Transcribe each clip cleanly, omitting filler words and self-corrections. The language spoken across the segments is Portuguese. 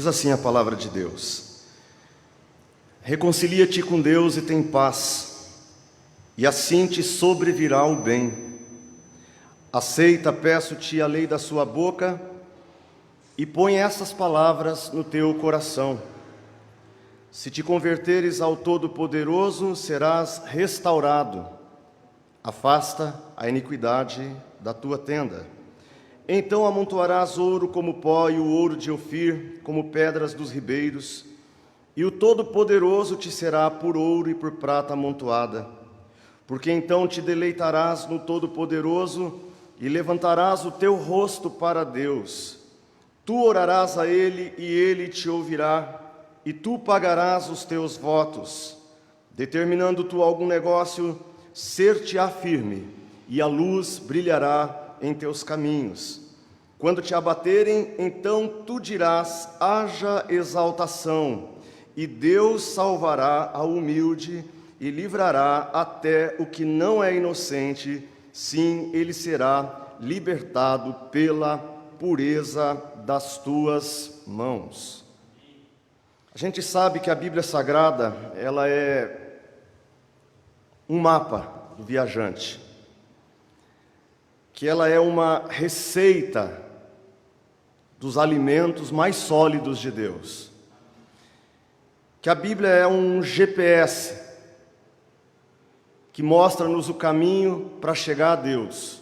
Diz assim a palavra de Deus: reconcilia-te com Deus e tem paz, e assim te sobrevirá o bem. Aceita, peço-te, a lei da sua boca, e põe essas palavras no teu coração. Se te converteres ao Todo-Poderoso, serás restaurado. Afasta a iniquidade da tua tenda. Então amontoarás ouro como pó, e o ouro de Ofir como pedras dos ribeiros, e o Todo-Poderoso te será por ouro e por prata amontoada. Porque então te deleitarás no Todo-Poderoso e levantarás o teu rosto para Deus. Tu orarás a Ele e Ele te ouvirá, e tu pagarás os teus votos. Determinando tu algum negócio, ser-te-á firme, e a luz brilhará em teus caminhos. Quando te abaterem, então tu dirás: haja exaltação, e Deus salvará ao humilde e livrará até o que não é inocente. Sim, ele será libertado pela pureza das tuas mãos. A gente sabe que a Bíblia Sagrada, ela é um mapa do viajante, que ela é uma receita dos alimentos mais sólidos de Deus, que a Bíblia é um GPS que mostra-nos o caminho para chegar a Deus.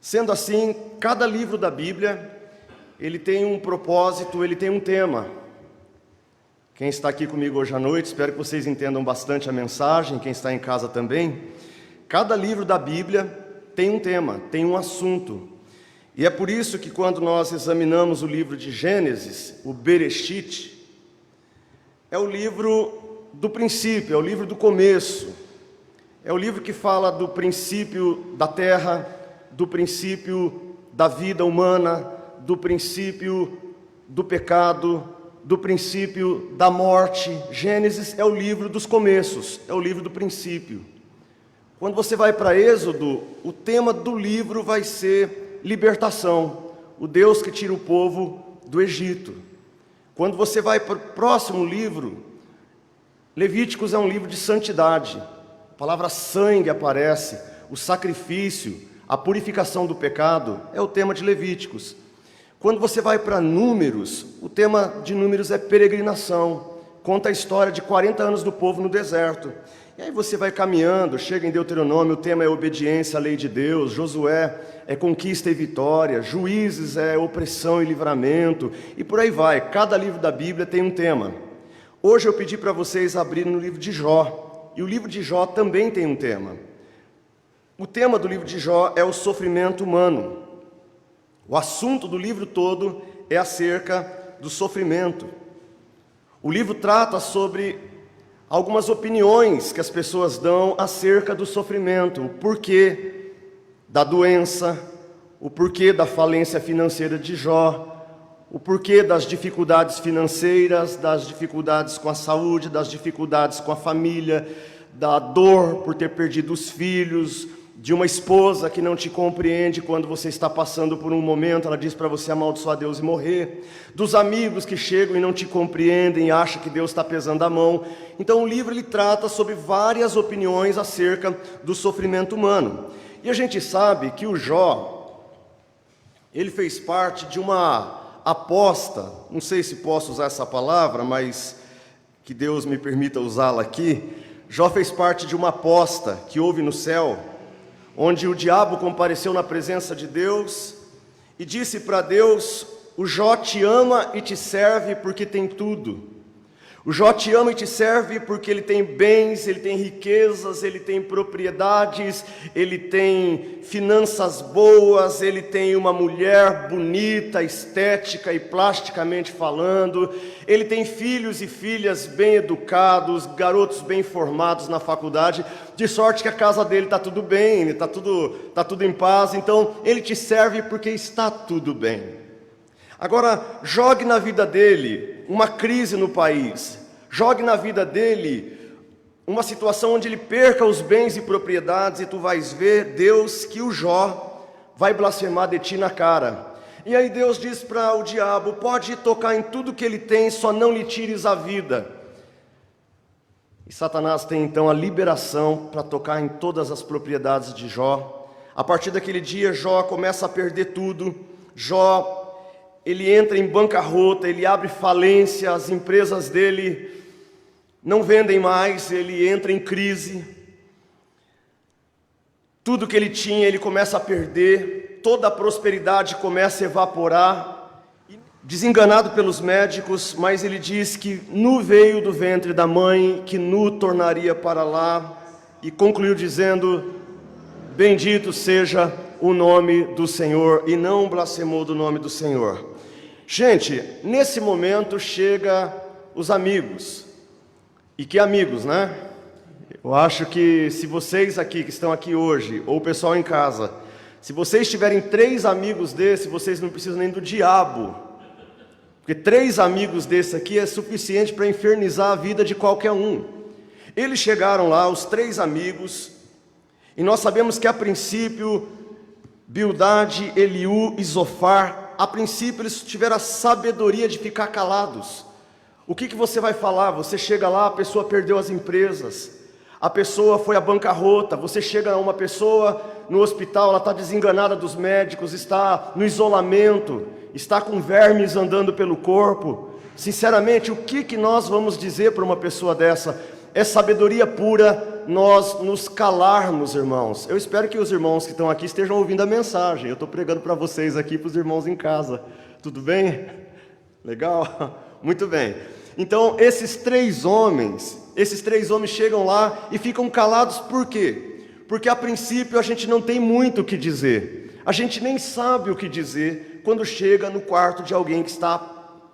Sendo assim, cada livro da Bíblia, ele tem um propósito, ele tem um tema. Quem está aqui comigo hoje à noite, espero que vocês entendam bastante a mensagem, quem está em casa também. Cada livro da Bíblia tem um tema, tem um assunto. E é por isso que quando nós examinamos o livro de Gênesis, o Bereshit, é o livro do princípio, é o livro do começo. É o livro que fala do princípio da terra, do princípio da vida humana, do princípio do pecado, do princípio da morte. Gênesis é o livro dos começos, é o livro do princípio. Quando você vai para Êxodo, o tema do livro vai ser libertação, o Deus que tira o povo do Egito. Quando você vai para o próximo livro, Levíticos é um livro de santidade. A palavra sangue aparece, o sacrifício, a purificação do pecado é o tema de Levíticos. Quando você vai para Números, o tema de Números é peregrinação, conta a história de 40 anos do povo no deserto. E aí você vai caminhando, chega em Deuteronômio, o tema é obediência à lei de Deus. Josué é conquista e vitória. Juízes é opressão e livramento. E por aí vai, cada livro da Bíblia tem um tema. Hoje eu pedi para vocês abrirem no livro de Jó. E o livro de Jó também tem um tema. O tema do livro de Jó é o sofrimento humano. O assunto do livro todo é acerca do sofrimento. O livro trata sobre algumas opiniões que as pessoas dão acerca do sofrimento, o porquê da doença, o porquê da falência financeira de Jó, o porquê das dificuldades financeiras, das dificuldades com a saúde, das dificuldades com a família, da dor por ter perdido os filhos, de uma esposa que não te compreende quando você está passando por um momento, ela diz para você amaldiçoar Deus e morrer, dos amigos que chegam e não te compreendem e acham que Deus está pesando a mão. Então o livro ele trata sobre várias opiniões acerca do sofrimento humano. E a gente sabe que o Jó, ele fez parte de uma aposta, não sei se posso usar essa palavra, mas que Deus me permita usá-la aqui. Jó fez parte de uma aposta que houve no céu, onde o diabo compareceu na presença de Deus e disse para Deus: o Jó te ama e te serve porque tem tudo. O Jó te ama e te serve porque ele tem bens, ele tem riquezas, ele tem propriedades, ele tem finanças boas, ele tem uma mulher bonita, estética e plasticamente falando, ele tem filhos e filhas bem educados, garotos bem formados na faculdade, de sorte que a casa dele está tudo bem, está tudo em paz. Então ele te serve porque está tudo bem. Agora, jogue na vida dele uma crise no país, jogue na vida dele uma situação onde ele perca os bens e propriedades, e tu vais ver, Deus, que o Jó vai blasfemar de ti na cara. E aí Deus diz para o diabo: pode tocar em tudo que ele tem, só não lhe tires a vida. E Satanás tem então a liberação para tocar em todas as propriedades de Jó. A partir daquele dia, Jó começa a perder tudo. Jó, ele entra em bancarrota, ele abre falência, as empresas dele não vendem mais, ele entra em crise. Tudo que ele tinha, ele começa a perder, toda a prosperidade começa a evaporar. Desenganado pelos médicos, mas ele diz que nu veio do ventre da mãe, que nu tornaria para lá, e concluiu dizendo: bendito seja o nome do Senhor, e não blasfemou do nome do Senhor. Gente, nesse momento chega os amigos. E que amigos, né? Eu acho que se vocês aqui que estão aqui hoje, ou o pessoal em casa, se vocês tiverem 3 amigos desses, vocês não precisam nem do diabo. Porque 3 amigos desses aqui é suficiente para infernizar a vida de qualquer um. Eles chegaram lá, os 3 amigos, e nós sabemos que a princípio, Bildade, Eliú e Zofar, a princípio eles tiveram a sabedoria de ficar calados. O que você vai falar? Você chega lá, a pessoa perdeu as empresas, a pessoa foi à bancarrota, você chega a uma pessoa no hospital, ela está desenganada dos médicos, está no isolamento, está com vermes andando pelo corpo. Sinceramente, o que nós vamos dizer para uma pessoa dessa? É sabedoria pura nós nos calarmos, irmãos. Eu espero que os irmãos que estão aqui estejam ouvindo a mensagem. Eu estou pregando para vocês aqui, para os irmãos em casa. Tudo bem? Legal? Muito bem. Então, esses três homens chegam lá e ficam calados. Por quê? Porque a princípio a gente não tem muito o que dizer. A gente nem sabe o que dizer quando chega no quarto de alguém que está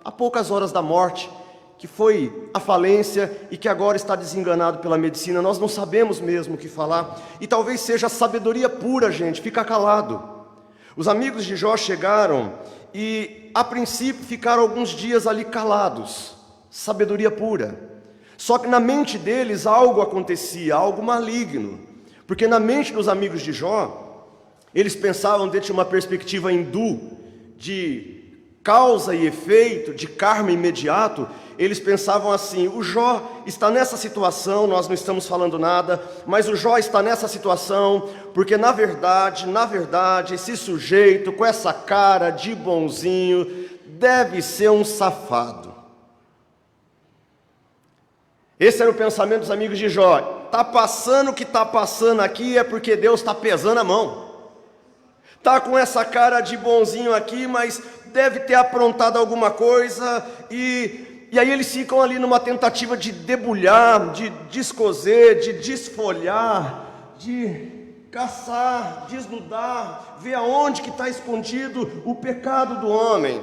a poucas horas da morte, que foi à falência e que agora está desenganado pela medicina. Nós não sabemos mesmo o que falar. E talvez seja sabedoria pura, gente, ficar calado. Os amigos de Jó chegaram e a princípio ficaram alguns dias ali calados. Sabedoria pura. Só que na mente deles algo acontecia, algo maligno. Porque na mente dos amigos de Jó, eles pensavam dentro de uma perspectiva hindu, de causa e efeito, de karma imediato. Eles pensavam assim: o Jó está nessa situação, nós não estamos falando nada, mas o Jó está nessa situação, porque na verdade, esse sujeito com essa cara de bonzinho, deve ser um safado. Esse era o pensamento dos amigos de Jó. Está passando o que está passando aqui é porque Deus está pesando a mão. Está com essa cara de bonzinho aqui, mas deve ter aprontado alguma coisa. E aí eles ficam ali numa tentativa de debulhar, de descoser, de desfolhar, de caçar, desnudar, ver aonde que está escondido o pecado do homem.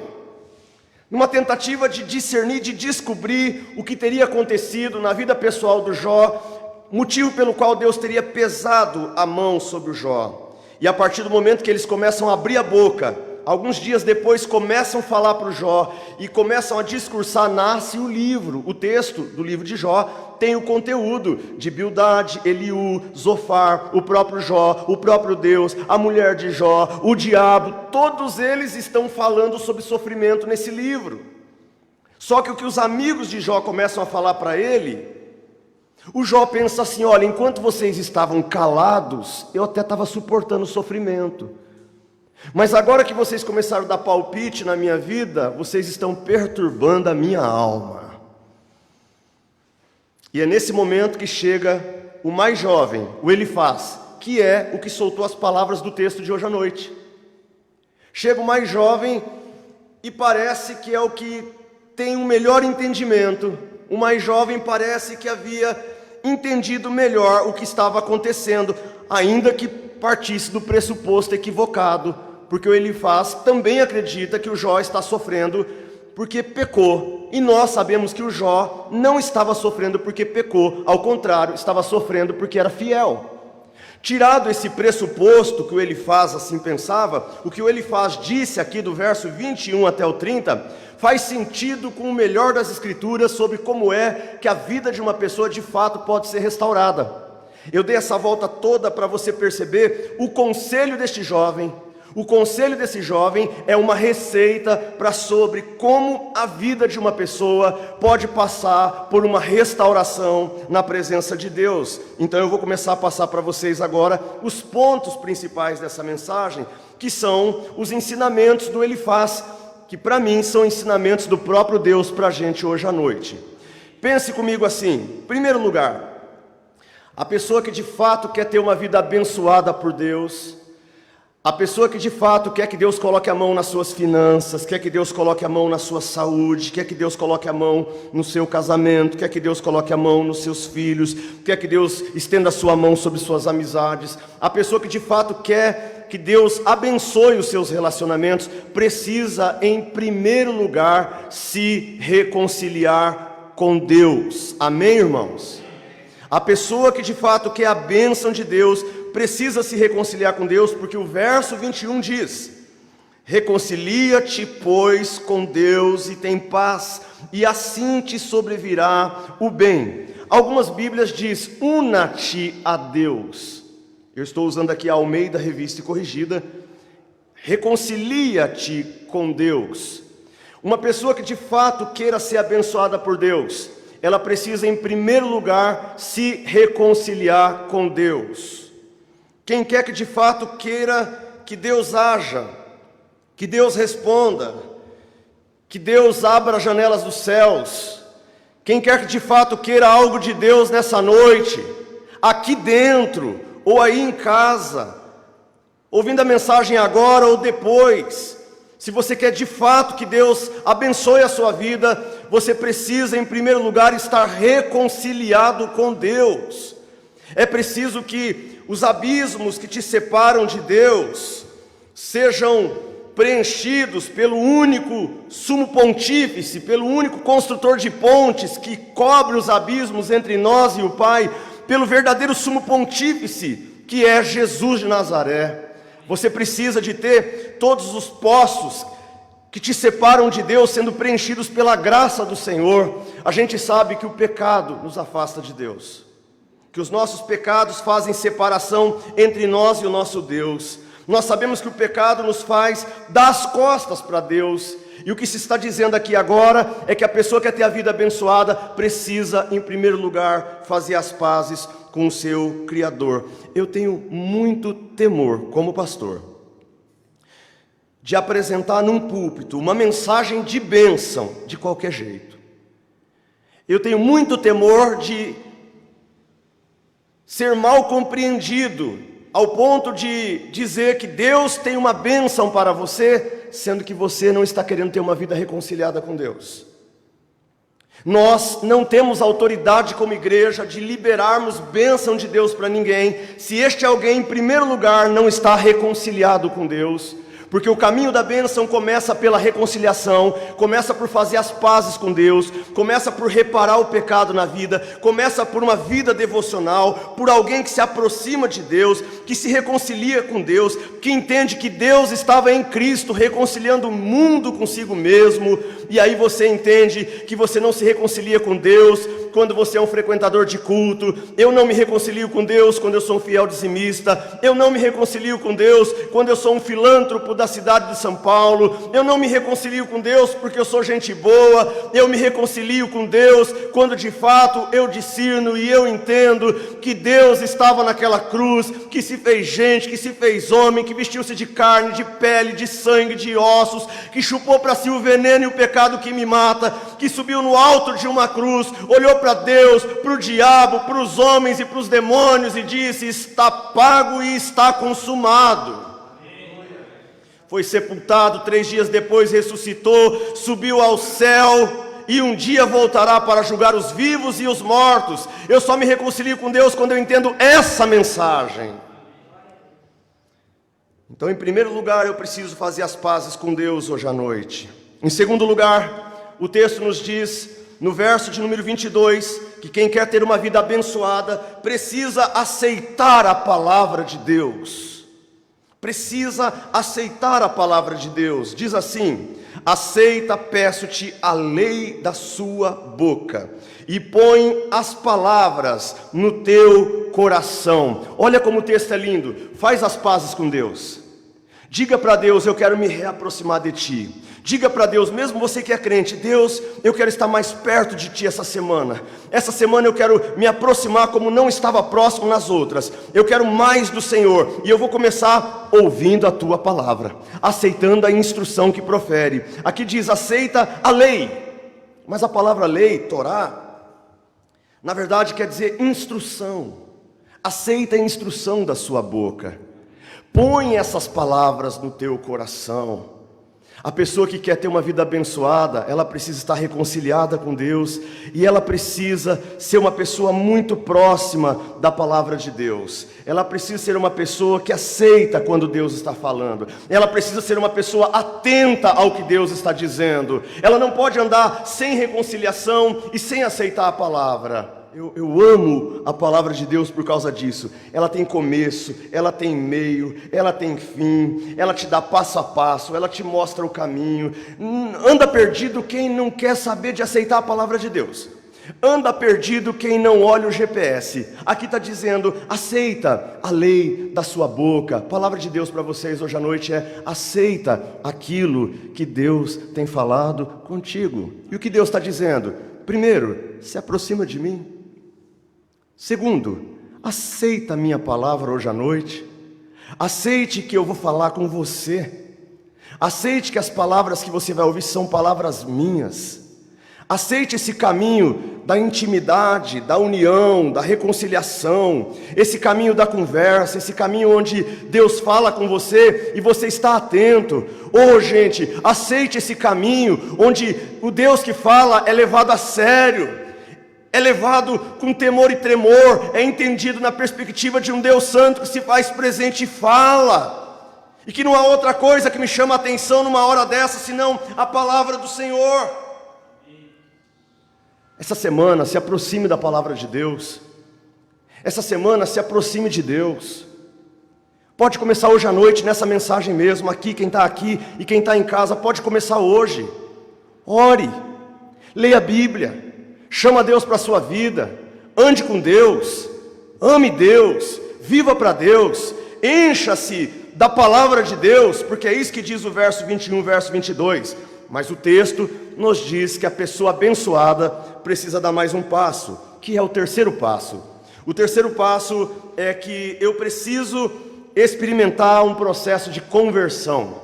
Numa tentativa de discernir, de descobrir o que teria acontecido na vida pessoal do Jó, motivo pelo qual Deus teria pesado a mão sobre o Jó. E a partir do momento que eles começam a abrir a boca, alguns dias depois começam a falar para o Jó e começam a discursar, nasce o livro, o texto do livro de Jó, tem o conteúdo de Bildade, Eliú, Zofar, o próprio Jó, o próprio Deus, a mulher de Jó, o diabo, todos eles estão falando sobre sofrimento nesse livro. Só que o que os amigos de Jó começam a falar para ele, o Jó pensa assim: olha, enquanto vocês estavam calados, eu até estava suportando o sofrimento. Mas agora que vocês começaram a dar palpite na minha vida, vocês estão perturbando a minha alma. E é nesse momento que chega o mais jovem, o Elifaz, que é o que soltou as palavras do texto de hoje à noite. Chega o mais jovem e parece que é o que tem um melhor entendimento. O mais jovem parece que havia entendido melhor o que estava acontecendo, ainda que partisse do pressuposto equivocado, porque o Elifaz também acredita que o Jó está sofrendo porque pecou, e nós sabemos que o Jó não estava sofrendo porque pecou, ao contrário, estava sofrendo porque era fiel. Tirado esse pressuposto que o Elifaz assim pensava, o que o Elifaz disse aqui do verso 21 até o 30, faz sentido com o melhor das escrituras sobre como é que a vida de uma pessoa de fato pode ser restaurada. Eu dei essa volta toda para você perceber o conselho deste jovem, O conselho desse jovem é uma receita para sobre como a vida de uma pessoa pode passar por uma restauração na presença de Deus. Então eu vou começar a passar para vocês agora os pontos principais dessa mensagem, que são os ensinamentos do Elifaz, que para mim são ensinamentos do próprio Deus para a gente hoje à noite. Pense comigo assim: em primeiro lugar, a pessoa que de fato quer ter uma vida abençoada por Deus, a pessoa que de fato quer que Deus coloque a mão nas suas finanças, quer que Deus coloque a mão na sua saúde, quer que Deus coloque a mão no seu casamento, quer que Deus coloque a mão nos seus filhos, quer que Deus estenda a sua mão sobre suas amizades, a pessoa que de fato quer que Deus abençoe os seus relacionamentos, precisa em primeiro lugar se reconciliar com Deus. Amém, irmãos? A pessoa que de fato quer a bênção de Deus precisa se reconciliar com Deus, porque o verso 21 diz: reconcilia-te, pois, com Deus e tem paz, e assim te sobrevirá o bem. Algumas Bíblias diz: una-te a Deus. Eu estou usando aqui a Almeida Revista e Corrigida. Reconcilia-te com Deus. Uma pessoa que de fato queira ser abençoada por Deus, ela precisa em primeiro lugar se reconciliar com Deus. Quem quer que de fato queira que Deus haja, que Deus responda, que Deus abra as janelas dos céus, quem quer que de fato queira algo de Deus nessa noite, aqui dentro ou aí em casa, ouvindo a mensagem agora ou depois, se você quer de fato que Deus abençoe a sua vida, você precisa em primeiro lugar estar reconciliado com Deus. É preciso que os abismos que te separam de Deus sejam preenchidos pelo único sumo pontífice, pelo único construtor de pontes que cobre os abismos entre nós e o Pai, pelo verdadeiro sumo pontífice que é Jesus de Nazaré. Você precisa de ter todos os poços que te separam de Deus sendo preenchidos pela graça do Senhor. A gente sabe que o pecado nos afasta de Deus, que os nossos pecados fazem separação entre nós e o nosso Deus. Nós sabemos que o pecado nos faz dar as costas para Deus. E o que se está dizendo aqui agora é que a pessoa que quer ter a vida abençoada precisa, em primeiro lugar, fazer as pazes com o seu Criador. Eu tenho muito temor, como pastor, de apresentar num púlpito uma mensagem de bênção de qualquer jeito. Eu tenho muito temor de ser mal compreendido, ao ponto de dizer que Deus tem uma bênção para você, sendo que você não está querendo ter uma vida reconciliada com Deus. Nós não temos autoridade como igreja de liberarmos bênção de Deus para ninguém, se este alguém em primeiro lugar não está reconciliado com Deus. Porque o caminho da bênção começa pela reconciliação, começa por fazer as pazes com Deus, começa por reparar o pecado na vida, começa por uma vida devocional, por alguém que se aproxima de Deus, que se reconcilia com Deus, que entende que Deus estava em Cristo reconciliando o mundo consigo mesmo, e aí você entende que você não se reconcilia com Deus quando você é um frequentador de culto. Eu não me reconcilio com Deus quando eu sou um fiel dizimista, eu não me reconcilio com Deus quando eu sou um filântropo da cidade de São Paulo, eu não me reconcilio com Deus porque eu sou gente boa, eu me reconcilio com Deus quando de fato eu discerno e eu entendo que Deus estava naquela cruz, que se fez gente, que se fez homem, que vestiu-se de carne, de pele, de sangue, de ossos, que chupou para si o veneno e o pecado que me mata, que subiu no alto de uma cruz, olhou para Deus, para o diabo, para os homens e para os demônios e disse: está pago e está consumado. Foi sepultado, 3 dias depois ressuscitou, subiu ao céu e um dia voltará para julgar os vivos e os mortos. Eu só me reconcilio com Deus quando eu entendo essa mensagem. Então, em primeiro lugar, eu preciso fazer as pazes com Deus hoje à noite. Em segundo lugar, o texto nos diz, no verso de número 22, que quem quer ter uma vida abençoada precisa aceitar a palavra de Deus. Precisa aceitar a palavra de Deus. Diz assim: aceita, peço-te, a lei da sua boca, e põe as palavras no teu coração. Olha como o texto é lindo. Faz as pazes com Deus. Diga para Deus: eu quero me reaproximar de Ti. Diga para Deus, mesmo você que é crente: Deus, eu quero estar mais perto de Ti essa semana. Essa semana eu quero me aproximar como não estava próximo nas outras. Eu quero mais do Senhor. E eu vou começar ouvindo a Tua palavra, aceitando a instrução que profere. Aqui diz: aceita a lei. Mas a palavra lei, Torá, na verdade quer dizer instrução. Aceita a instrução da sua boca. Põe essas palavras no teu coração. A pessoa que quer ter uma vida abençoada, ela precisa estar reconciliada com Deus, e ela precisa ser uma pessoa muito próxima da palavra de Deus. Ela precisa ser uma pessoa que aceita quando Deus está falando. Ela precisa ser uma pessoa atenta ao que Deus está dizendo. Ela não pode andar sem reconciliação e sem aceitar a palavra. Eu amo a palavra de Deus por causa disso. Ela tem começo, ela tem meio, ela tem fim, ela te dá passo a passo, ela te mostra o caminho. Anda perdido quem não quer saber de aceitar a palavra de Deus. Anda perdido quem não olha o GPS. Aqui está dizendo: aceita a lei da sua boca. A palavra de Deus para vocês hoje à noite é: aceita aquilo que Deus tem falado contigo. E o que Deus está dizendo? Primeiro, se aproxima de mim. Segundo, aceita a minha palavra hoje à noite. Aceite que eu vou falar com você. Aceite que as palavras que você vai ouvir são palavras minhas. Aceite esse caminho da intimidade, da união, da reconciliação, esse caminho da conversa, esse caminho onde Deus fala com você e você está atento. Oh, gente, aceite esse caminho onde o Deus que fala é levado a sério, é levado com temor e tremor, é entendido na perspectiva de um Deus santo que se faz presente e fala, e que não há outra coisa que me chama a atenção numa hora dessa senão a palavra do Senhor. Essa semana se aproxime da palavra de Deus. Essa semana se aproxime de Deus. Pode começar hoje à noite nessa mensagem mesmo. Aqui, quem está aqui e quem está em casa, pode começar hoje. Ore, leia a Bíblia, chama Deus para a sua vida, ande com Deus, ame Deus, viva para Deus, encha-se da palavra de Deus, porque é isso que diz o verso 21, verso 22. Mas o texto nos diz que a pessoa abençoada precisa dar mais um passo, que é o terceiro passo. O terceiro passo é que eu preciso experimentar um processo de conversão.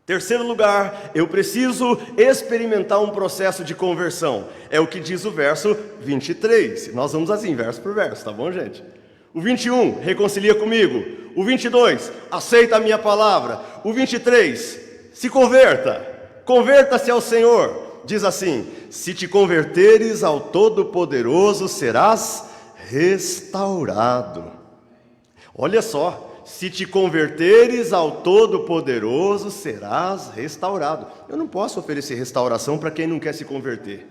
Terceiro lugar, eu preciso experimentar um processo de conversão. É o que diz o verso 23. Nós vamos assim, verso por verso, tá bom, gente? O 21, reconcilia comigo. O 22, aceita a minha palavra. O 23, se converta. Converta-se ao Senhor. Diz assim: se te converteres ao Todo-Poderoso, serás restaurado. Olha só, se te converteres ao Todo-Poderoso, serás restaurado. Eu não posso oferecer restauração para quem não quer se converter.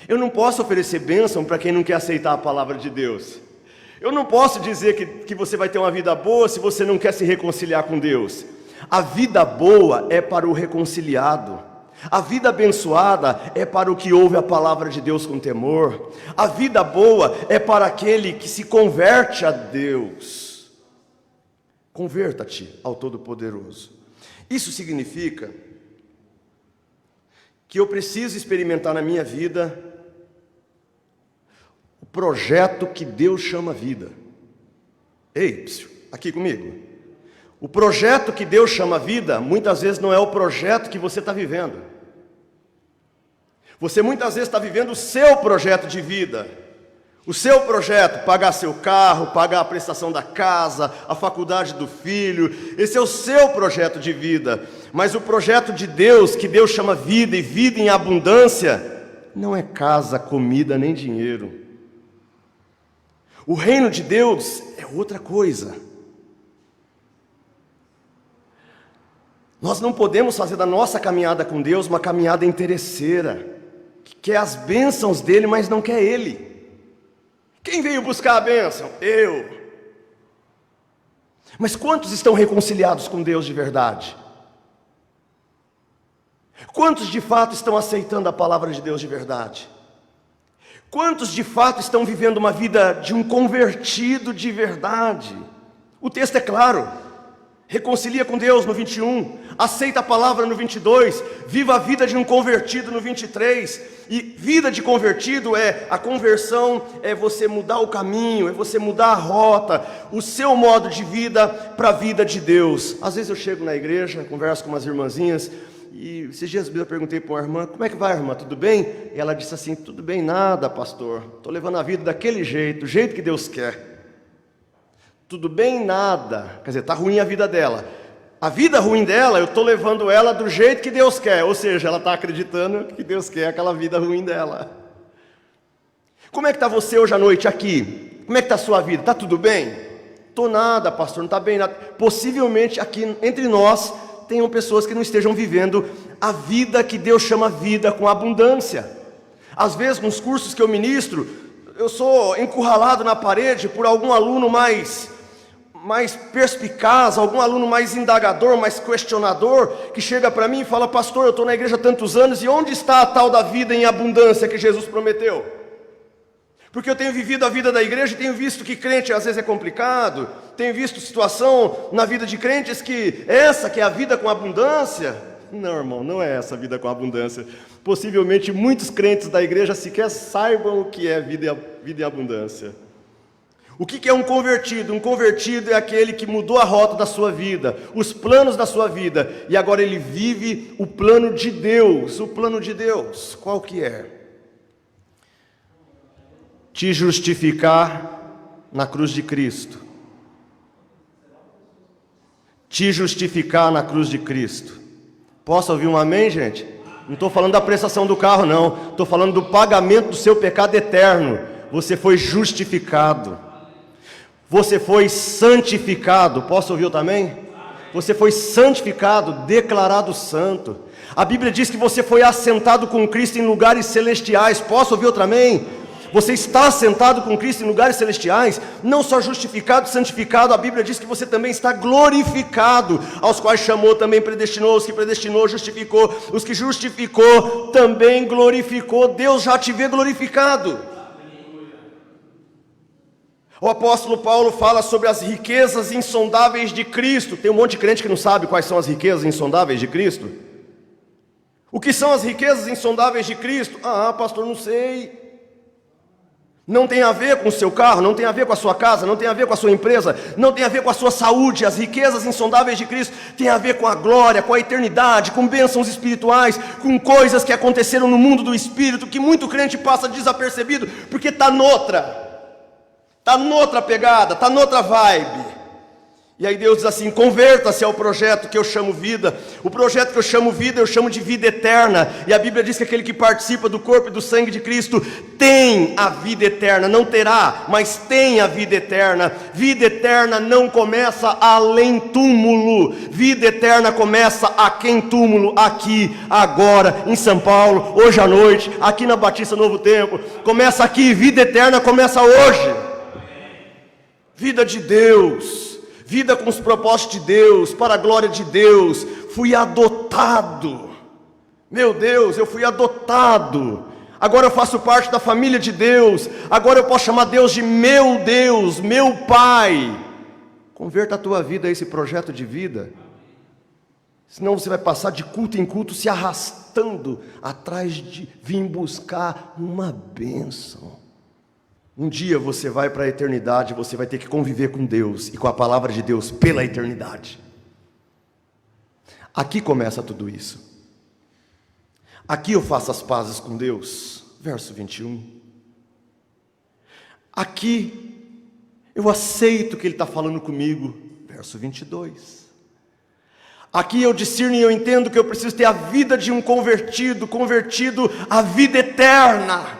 Eu não posso oferecer bênção para quem não quer aceitar a palavra de Deus. Eu não posso dizer que você vai ter uma vida boa se você não quer se reconciliar com Deus. A vida boa é para o reconciliado. A vida abençoada é para o que ouve a palavra de Deus com temor. A vida boa é para aquele que se converte a Deus. Converta-te ao Todo-Poderoso. Isso significa que eu preciso experimentar na minha vida o projeto que Deus chama vida. Ei, psiu, aqui comigo. O projeto que Deus chama vida, muitas vezes não é o projeto que você está vivendo. Você muitas vezes está vivendo o seu projeto de vida. O seu projeto, pagar seu carro, pagar a prestação da casa, a faculdade do filho. Esse é o seu projeto de vida. Mas o projeto de Deus, que Deus chama vida e vida em abundância, não é casa, comida nem dinheiro. O reino de Deus é outra coisa. Nós não podemos fazer da nossa caminhada com Deus uma caminhada interesseira, que quer as bênçãos dele, mas não quer ele. Quem veio buscar a bênção? Eu. Mas quantos estão reconciliados com Deus de verdade? Quantos de fato estão aceitando a palavra de Deus de verdade? Quantos de fato estão vivendo uma vida de um convertido de verdade? O texto é claro. reconcilia com Deus no 21, aceita a palavra no 22, viva a vida de um convertido no 23, e vida de convertido a conversão é você mudar o caminho, é você mudar a rota, o seu modo de vida para a vida de Deus. Às vezes eu chego na igreja, converso com umas irmãzinhas, e esses dias eu perguntei para uma irmã, como é que vai, irmã, tudo bem? E ela disse assim, tudo bem nada, pastor, estou levando a vida daquele jeito, do jeito que Deus quer. Tudo bem nada, quer dizer, está ruim a vida dela. A vida ruim dela, eu estou levando ela do jeito que Deus quer, ou seja, ela está acreditando que Deus quer aquela vida ruim dela. Como é que está você hoje à noite aqui? Como é que está a sua vida? Está tudo bem? Estou nada, pastor, não está bem nada. Possivelmente aqui entre nós tenham pessoas que não estejam vivendo a vida que Deus chama vida com abundância. Às vezes nos cursos que eu ministro, eu sou encurralado na parede por algum aluno mais perspicaz, algum aluno mais indagador, mais questionador, que chega para mim e fala, pastor, eu estou na igreja há tantos anos, e onde está a tal da vida em abundância que Jesus prometeu? Porque eu tenho vivido a vida da igreja e tenho visto que crente às vezes é complicado, tenho visto situação na vida de crentes que essa que é a vida com abundância. Não, irmão, não é essa a vida com abundância. Possivelmente muitos crentes da igreja sequer saibam o que é vida em abundância. O que é um convertido? Um convertido é aquele que mudou a rota da sua vida, os planos da sua vida, e agora ele vive o plano de Deus. O plano de Deus, qual que é? Te justificar na cruz de Cristo. Te justificar na cruz de Cristo. Posso ouvir um amém, gente? Não estou falando da prestação do carro, não. Estou falando do pagamento do seu pecado eterno. Você foi justificado. Você foi santificado. Posso ouvir também? Você foi santificado, declarado santo. A Bíblia diz que você foi assentado com Cristo em lugares celestiais. Posso ouvir outra amém? Você está assentado com Cristo em lugares celestiais, não só justificado, santificado, a Bíblia diz que você também está glorificado, aos quais chamou também predestinou, os que predestinou justificou, os que justificou também glorificou. Deus já te vê glorificado. O apóstolo Paulo fala sobre as riquezas insondáveis de Cristo. Tem um monte de crente que não sabe quais são as riquezas insondáveis de Cristo. O que são as riquezas insondáveis de Cristo? Ah, pastor, não sei. Não tem a ver com o seu carro, não tem a ver com a sua casa, não tem a ver com a sua empresa, não tem a ver com a sua saúde. As riquezas insondáveis de Cristo têm a ver com a glória, com a eternidade, com bênçãos espirituais, com coisas que aconteceram no mundo do Espírito, que muito crente passa desapercebido, porque está noutra pegada, está noutra vibe. E aí Deus diz assim, converta-se ao projeto que eu chamo vida. O projeto que eu chamo vida, eu chamo de vida eterna. E a Bíblia diz que aquele que participa do corpo e do sangue de Cristo tem a vida eterna. Não terá, mas tem a vida eterna. Vida eterna não começa além túmulo. Vida eterna começa aqui em túmulo, aqui, agora, em São Paulo, hoje à noite, aqui na Batista Novo Tempo. Começa aqui, vida eterna começa hoje. Vida de Deus. Vida com os propósitos de Deus, para a glória de Deus. Fui adotado. Meu Deus, eu fui adotado. Agora eu faço parte da família de Deus. Agora eu posso chamar Deus de meu Deus, meu Pai. Converta a tua vida a esse projeto de vida. Senão você vai passar de culto em culto se arrastando atrás de vir buscar uma bênção. Um dia você vai para a eternidade, você vai ter que conviver com Deus e com a palavra de Deus pela eternidade. Aqui começa tudo isso. Aqui eu faço as pazes com Deus, verso 21. Aqui eu aceito que Ele está falando comigo, verso 22. Aqui eu discerno e eu entendo que eu preciso ter a vida de um convertido à vida eterna.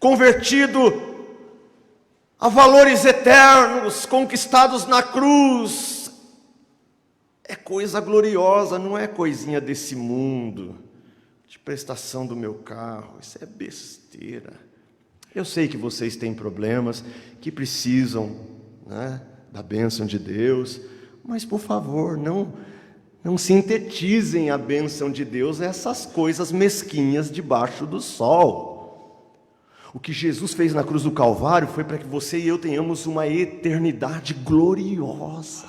Convertido a valores eternos, conquistados na cruz. É coisa gloriosa, não é coisinha desse mundo, de prestação do meu carro, isso é besteira. Eu sei que vocês têm problemas, que precisam, né, da bênção de Deus, mas por favor, não sintetizem a bênção de Deus a essas coisas mesquinhas debaixo do sol. O que Jesus fez na cruz do Calvário foi para que você e eu tenhamos uma eternidade gloriosa.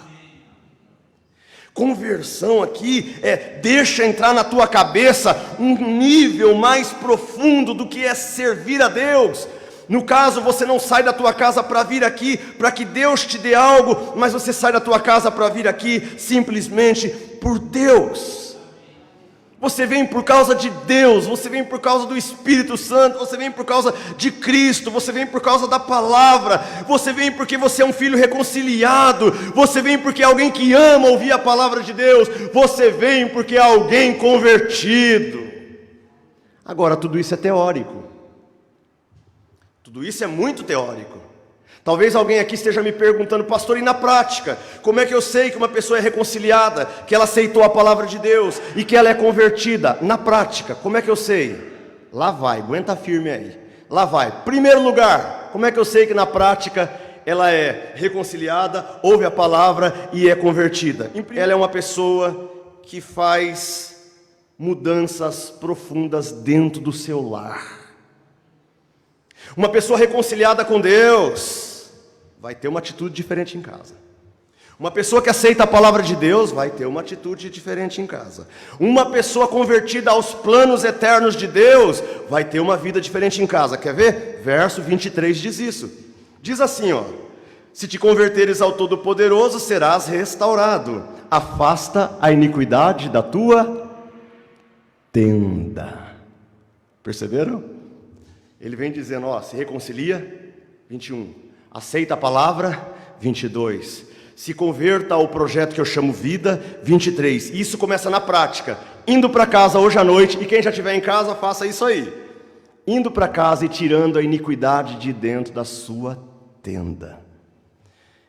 Conversão aqui deixa entrar na tua cabeça um nível mais profundo do que é servir a Deus. No caso, você não sai da tua casa para vir aqui, para que Deus te dê algo, mas você sai da tua casa para vir aqui simplesmente por Deus. Você vem por causa de Deus, você vem por causa do Espírito Santo, você vem por causa de Cristo, você vem por causa da palavra, você vem porque você é um filho reconciliado, você vem porque é alguém que ama ouvir a palavra de Deus, você vem porque é alguém convertido. Agora, tudo isso é teórico, tudo isso é muito teórico. Talvez alguém aqui esteja me perguntando: pastor, e na prática? Como é que eu sei que uma pessoa é reconciliada, que ela aceitou a palavra de Deus e que ela é convertida? Na prática, como é que eu sei? Lá vai, aguenta firme aí. Lá vai. Primeiro lugar, como é que eu sei que na prática ela é reconciliada, ouve a palavra e é convertida? Ela é uma pessoa que faz mudanças profundas dentro do seu lar. Uma pessoa reconciliada com Deus vai ter uma atitude diferente em casa. Uma pessoa que aceita a palavra de Deus vai ter uma atitude diferente em casa. Uma pessoa convertida aos planos eternos de Deus vai ter uma vida diferente em casa. Quer ver? Verso 23 diz isso. Diz assim, ó: se te converteres ao Todo-Poderoso, serás restaurado. Afasta a iniquidade da tua tenda. Perceberam? Ele vem dizendo, ó, se reconcilia, 21, aceita a palavra, 22, se converta ao projeto que eu chamo vida, 23, isso começa na prática, indo para casa hoje à noite, e quem já estiver em casa, faça isso aí, indo para casa e tirando a iniquidade de dentro da sua tenda.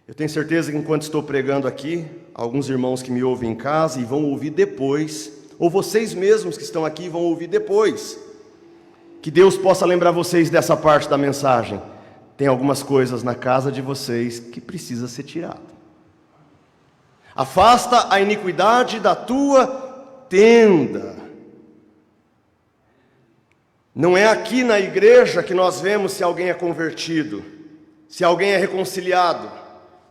Eu tenho certeza que enquanto estou pregando aqui, alguns irmãos que me ouvem em casa e vão ouvir depois, ou vocês mesmos que estão aqui vão ouvir depois, que Deus possa lembrar vocês dessa parte da mensagem. Tem algumas coisas na casa de vocês que precisa ser tirado. Afasta a iniquidade da tua tenda. Não é aqui na igreja que nós vemos se alguém é convertido, se alguém é reconciliado.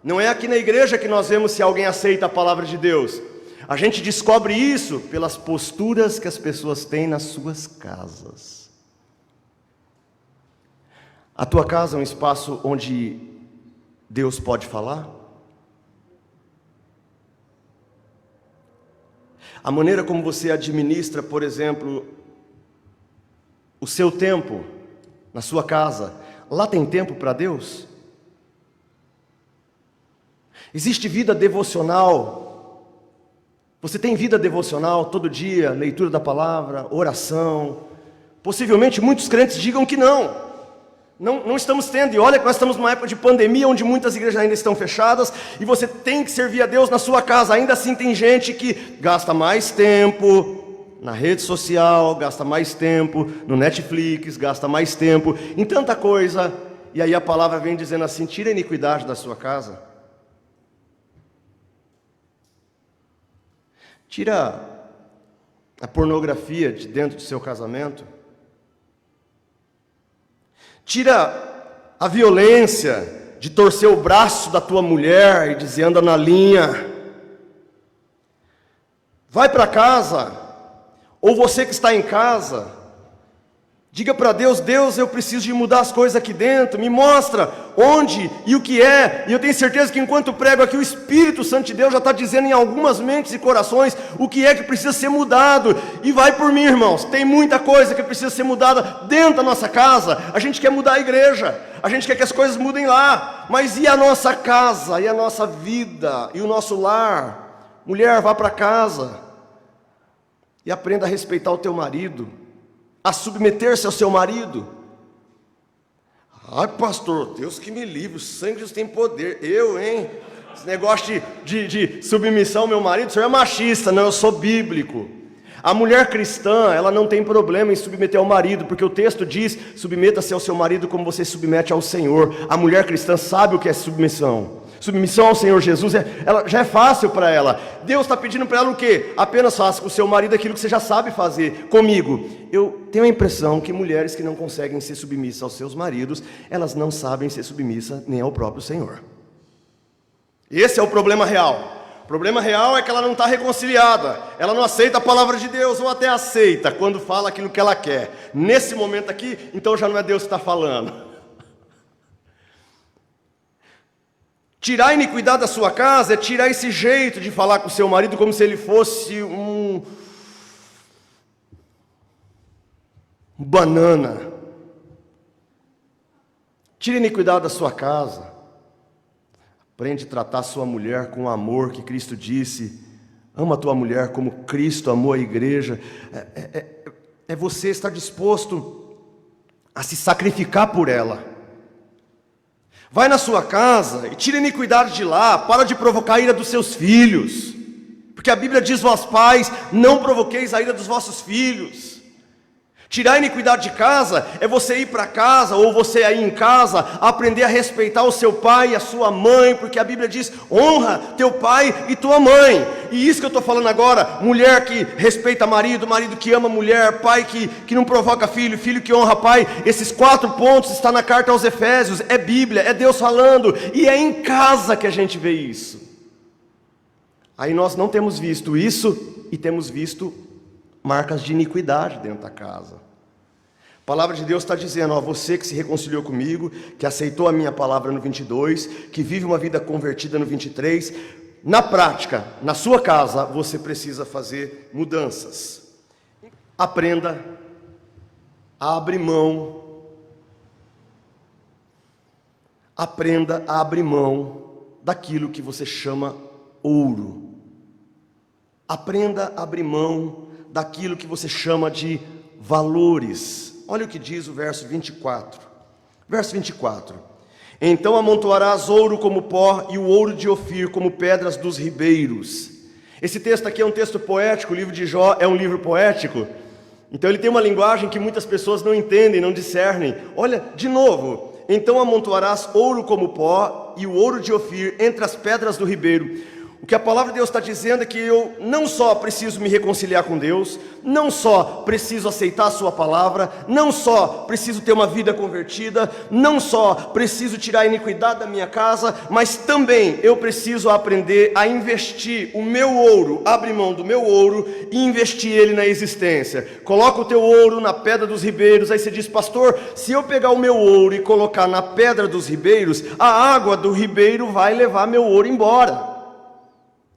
Não é aqui na igreja que nós vemos se alguém aceita a palavra de Deus. A gente descobre isso pelas posturas que as pessoas têm nas suas casas. A tua casa é um espaço onde Deus pode falar? A maneira como você administra, por exemplo, o seu tempo na sua casa, lá tem tempo para Deus? Existe vida devocional? Você tem vida devocional todo dia, leitura da palavra, oração? Possivelmente muitos crentes digam que não. Não estamos tendo, e olha que nós estamos numa época de pandemia, onde muitas igrejas ainda estão fechadas, e você tem que servir a Deus na sua casa. Ainda assim tem gente que gasta mais tempo na rede social, gasta mais tempo no Netflix, gasta mais tempo em tanta coisa, e aí a palavra vem dizendo assim: tira a iniquidade da sua casa. Tira a pornografia de dentro do seu casamento. Tira a violência de torcer o braço da tua mulher e dizer anda na linha. Vai para casa, ou você que está em casa, diga para Deus: Deus, eu preciso de mudar as coisas aqui dentro, me mostra onde e o que é. E eu tenho certeza que enquanto prego aqui, o Espírito Santo de Deus já está dizendo em algumas mentes e corações o que é que precisa ser mudado. E vai por mim, irmãos, tem muita coisa que precisa ser mudada dentro da nossa casa. A gente quer mudar a igreja, a gente quer que as coisas mudem lá, mas e a nossa casa, e a nossa vida, e o nosso lar? Mulher, vá para casa e aprenda a respeitar o teu marido, a submeter-se ao seu marido. Ai, pastor, Deus que me livre, o sangue de Deus tem poder. Hein? Esse negócio de submissão ao meu marido, o senhor é machista. Não, eu sou bíblico. A mulher cristã, ela não tem problema em submeter ao marido, porque o texto diz: submeta-se ao seu marido como você submete ao Senhor. A mulher cristã sabe o que é submissão. Submissão ao Senhor Jesus, ela já é fácil para ela. Deus está pedindo para ela o quê? Apenas faça com o seu marido aquilo que você já sabe fazer. Comigo, eu tenho a impressão que mulheres que não conseguem ser submissas aos seus maridos, elas não sabem ser submissas nem ao próprio Senhor. Esse é o problema real. problema real é que ela não está reconciliada, ela não aceita a palavra de Deus, ou até aceita quando fala aquilo que ela quer. Nesse momento aqui, então já não é Deus que está falando. Tirar a iniquidade da sua casa é tirar esse jeito de falar com o seu marido como se ele fosse um banana. Tire a iniquidade da sua casa. Aprende a tratar a sua mulher com o amor que Cristo disse. Ama a tua mulher como Cristo amou a igreja. É você estar disposto a se sacrificar por ela. Vai na sua casa e tira a iniquidade de lá. Para de provocar a ira dos seus filhos. Porque a Bíblia diz, vós pais, não provoqueis a ira dos vossos filhos. Tirar a iniquidade de casa é você ir para casa, ou você aí em casa, aprender a respeitar o seu pai e a sua mãe, porque a Bíblia diz, honra teu pai e tua mãe. E isso que eu estou falando agora, mulher que respeita marido, marido que ama mulher, pai que não provoca filho, filho que honra pai, esses 4 pontos está na carta aos Efésios, é Bíblia, é Deus falando, e é em casa que a gente vê isso. Aí nós não temos visto isso, e temos visto marcas de iniquidade dentro da casa. A palavra de Deus está dizendo, ó, você que se reconciliou comigo, que aceitou a minha palavra no 22, que vive uma vida convertida no 23, na prática, na sua casa, você precisa fazer mudanças. Aprenda a abrir mão. Aprenda a abrir mão daquilo que você chama ouro. Aprenda a abrir mão daquilo que você chama de valores. Olha o que diz o verso 24. Verso 24. Então amontoarás ouro como pó e o ouro de Ofir como pedras dos ribeiros. Esse texto aqui é um texto poético, o livro de Jó é um livro poético. Então ele tem uma linguagem que muitas pessoas não entendem, não discernem. Olha, de novo. Então amontoarás ouro como pó e o ouro de Ofir entre as pedras do ribeiro. O que a palavra de Deus está dizendo é que eu não só preciso me reconciliar com Deus, não só preciso aceitar a sua palavra, não só preciso ter uma vida convertida, não só preciso tirar a iniquidade da minha casa, mas também eu preciso aprender a investir o meu ouro, abrir mão do meu ouro e investir ele na existência. Coloca o teu ouro na pedra dos ribeiros, aí você diz, pastor, se eu pegar o meu ouro e colocar na pedra dos ribeiros, a água do ribeiro vai levar meu ouro embora.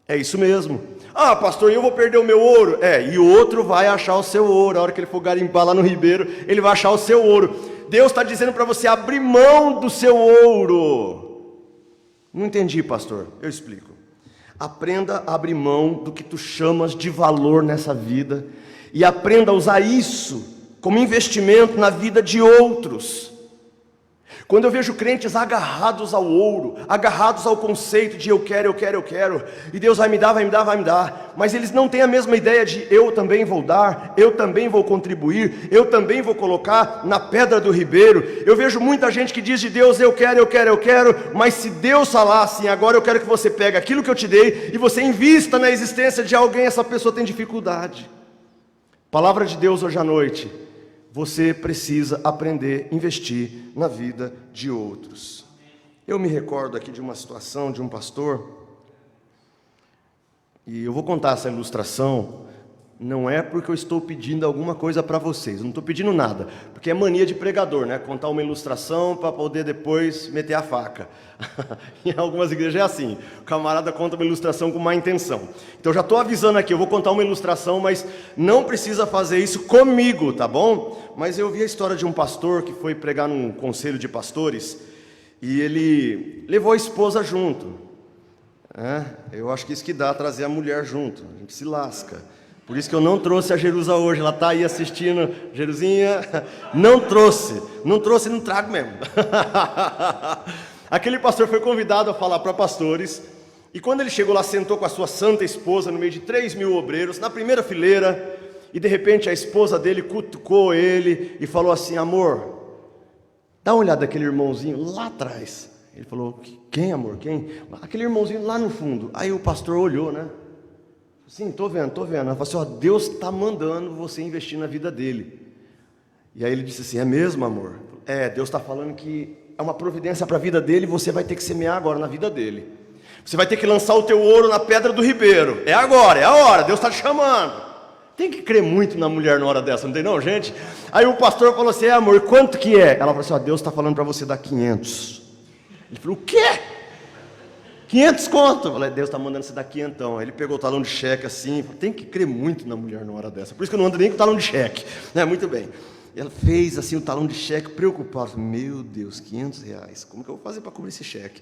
É isso mesmo. Ah, pastor, eu vou perder o meu ouro? E outro vai achar o seu ouro. A hora que ele for garimpar lá no ribeiro, ele vai achar o seu ouro. Deus está dizendo para você abrir mão do seu ouro. Não entendi, pastor. Eu explico. Aprenda a abrir mão do que tu chamas de valor nessa vida e aprenda a usar isso como investimento na vida de outros. Quando eu vejo crentes agarrados ao ouro, agarrados ao conceito de eu quero, e Deus vai me dar, mas eles não têm a mesma ideia de eu também vou dar, eu também vou contribuir, eu também vou colocar na pedra do ribeiro. Eu vejo muita gente que diz de Deus, eu quero, mas se Deus falar assim, agora eu quero que você pegue aquilo que eu te dei e você invista na existência de alguém, essa pessoa tem dificuldade. Palavra de Deus hoje à noite. Você precisa aprender a investir na vida de outros. Eu me recordo aqui de uma situação de um pastor, e eu vou contar essa ilustração, não é porque eu estou pedindo alguma coisa para vocês, eu não estou pedindo nada, porque é mania de pregador, né? Contar uma ilustração para poder depois meter a faca. Em algumas igrejas é assim, o camarada conta uma ilustração com má intenção. Então eu já estou avisando aqui, eu vou contar uma ilustração, mas não precisa fazer isso comigo, tá bom? Mas eu vi a história de um pastor que foi pregar num conselho de pastores, e ele levou a esposa junto. Eu acho que isso que dá, trazer a mulher junto, a gente se lasca. Por isso que eu não trouxe a Jerusa hoje, ela está aí assistindo. Jerusinha, não trouxe, não trago mesmo. Aquele pastor foi convidado a falar para pastores, e quando ele chegou lá, sentou com a sua santa esposa no meio de 3.000 obreiros, na primeira fileira, e de repente a esposa dele cutucou ele e falou assim, amor, dá uma olhada naquele irmãozinho lá atrás. Ele falou, quem amor, quem? Aquele irmãozinho lá no fundo. Aí o pastor olhou, né? Sim, estou vendo. Ela falou assim, ó, Deus está mandando você investir na vida dele. E aí ele disse assim, é mesmo, amor? Deus está falando que é uma providência para a vida dele e você vai ter que semear agora na vida dele. Você vai ter que lançar o teu ouro na pedra do ribeiro. É agora, é a hora, Deus está te chamando. Tem que crer muito na mulher na hora dessa, não tem não, gente? Aí o pastor falou assim, amor, quanto que é? Ela falou assim, Deus está falando para você dar 500. Ele falou, o quê? 500 conto? Eu falei, Deus está mandando você dar 500. Aí ele pegou o talão de cheque assim, falou, tem que crer muito na mulher na hora dessa. Por isso que eu não ando nem com o talão de cheque. Muito bem. E ela fez assim o talão de cheque, preocupada. Meu Deus, 500 reais. Como que eu vou fazer para cobrir esse cheque?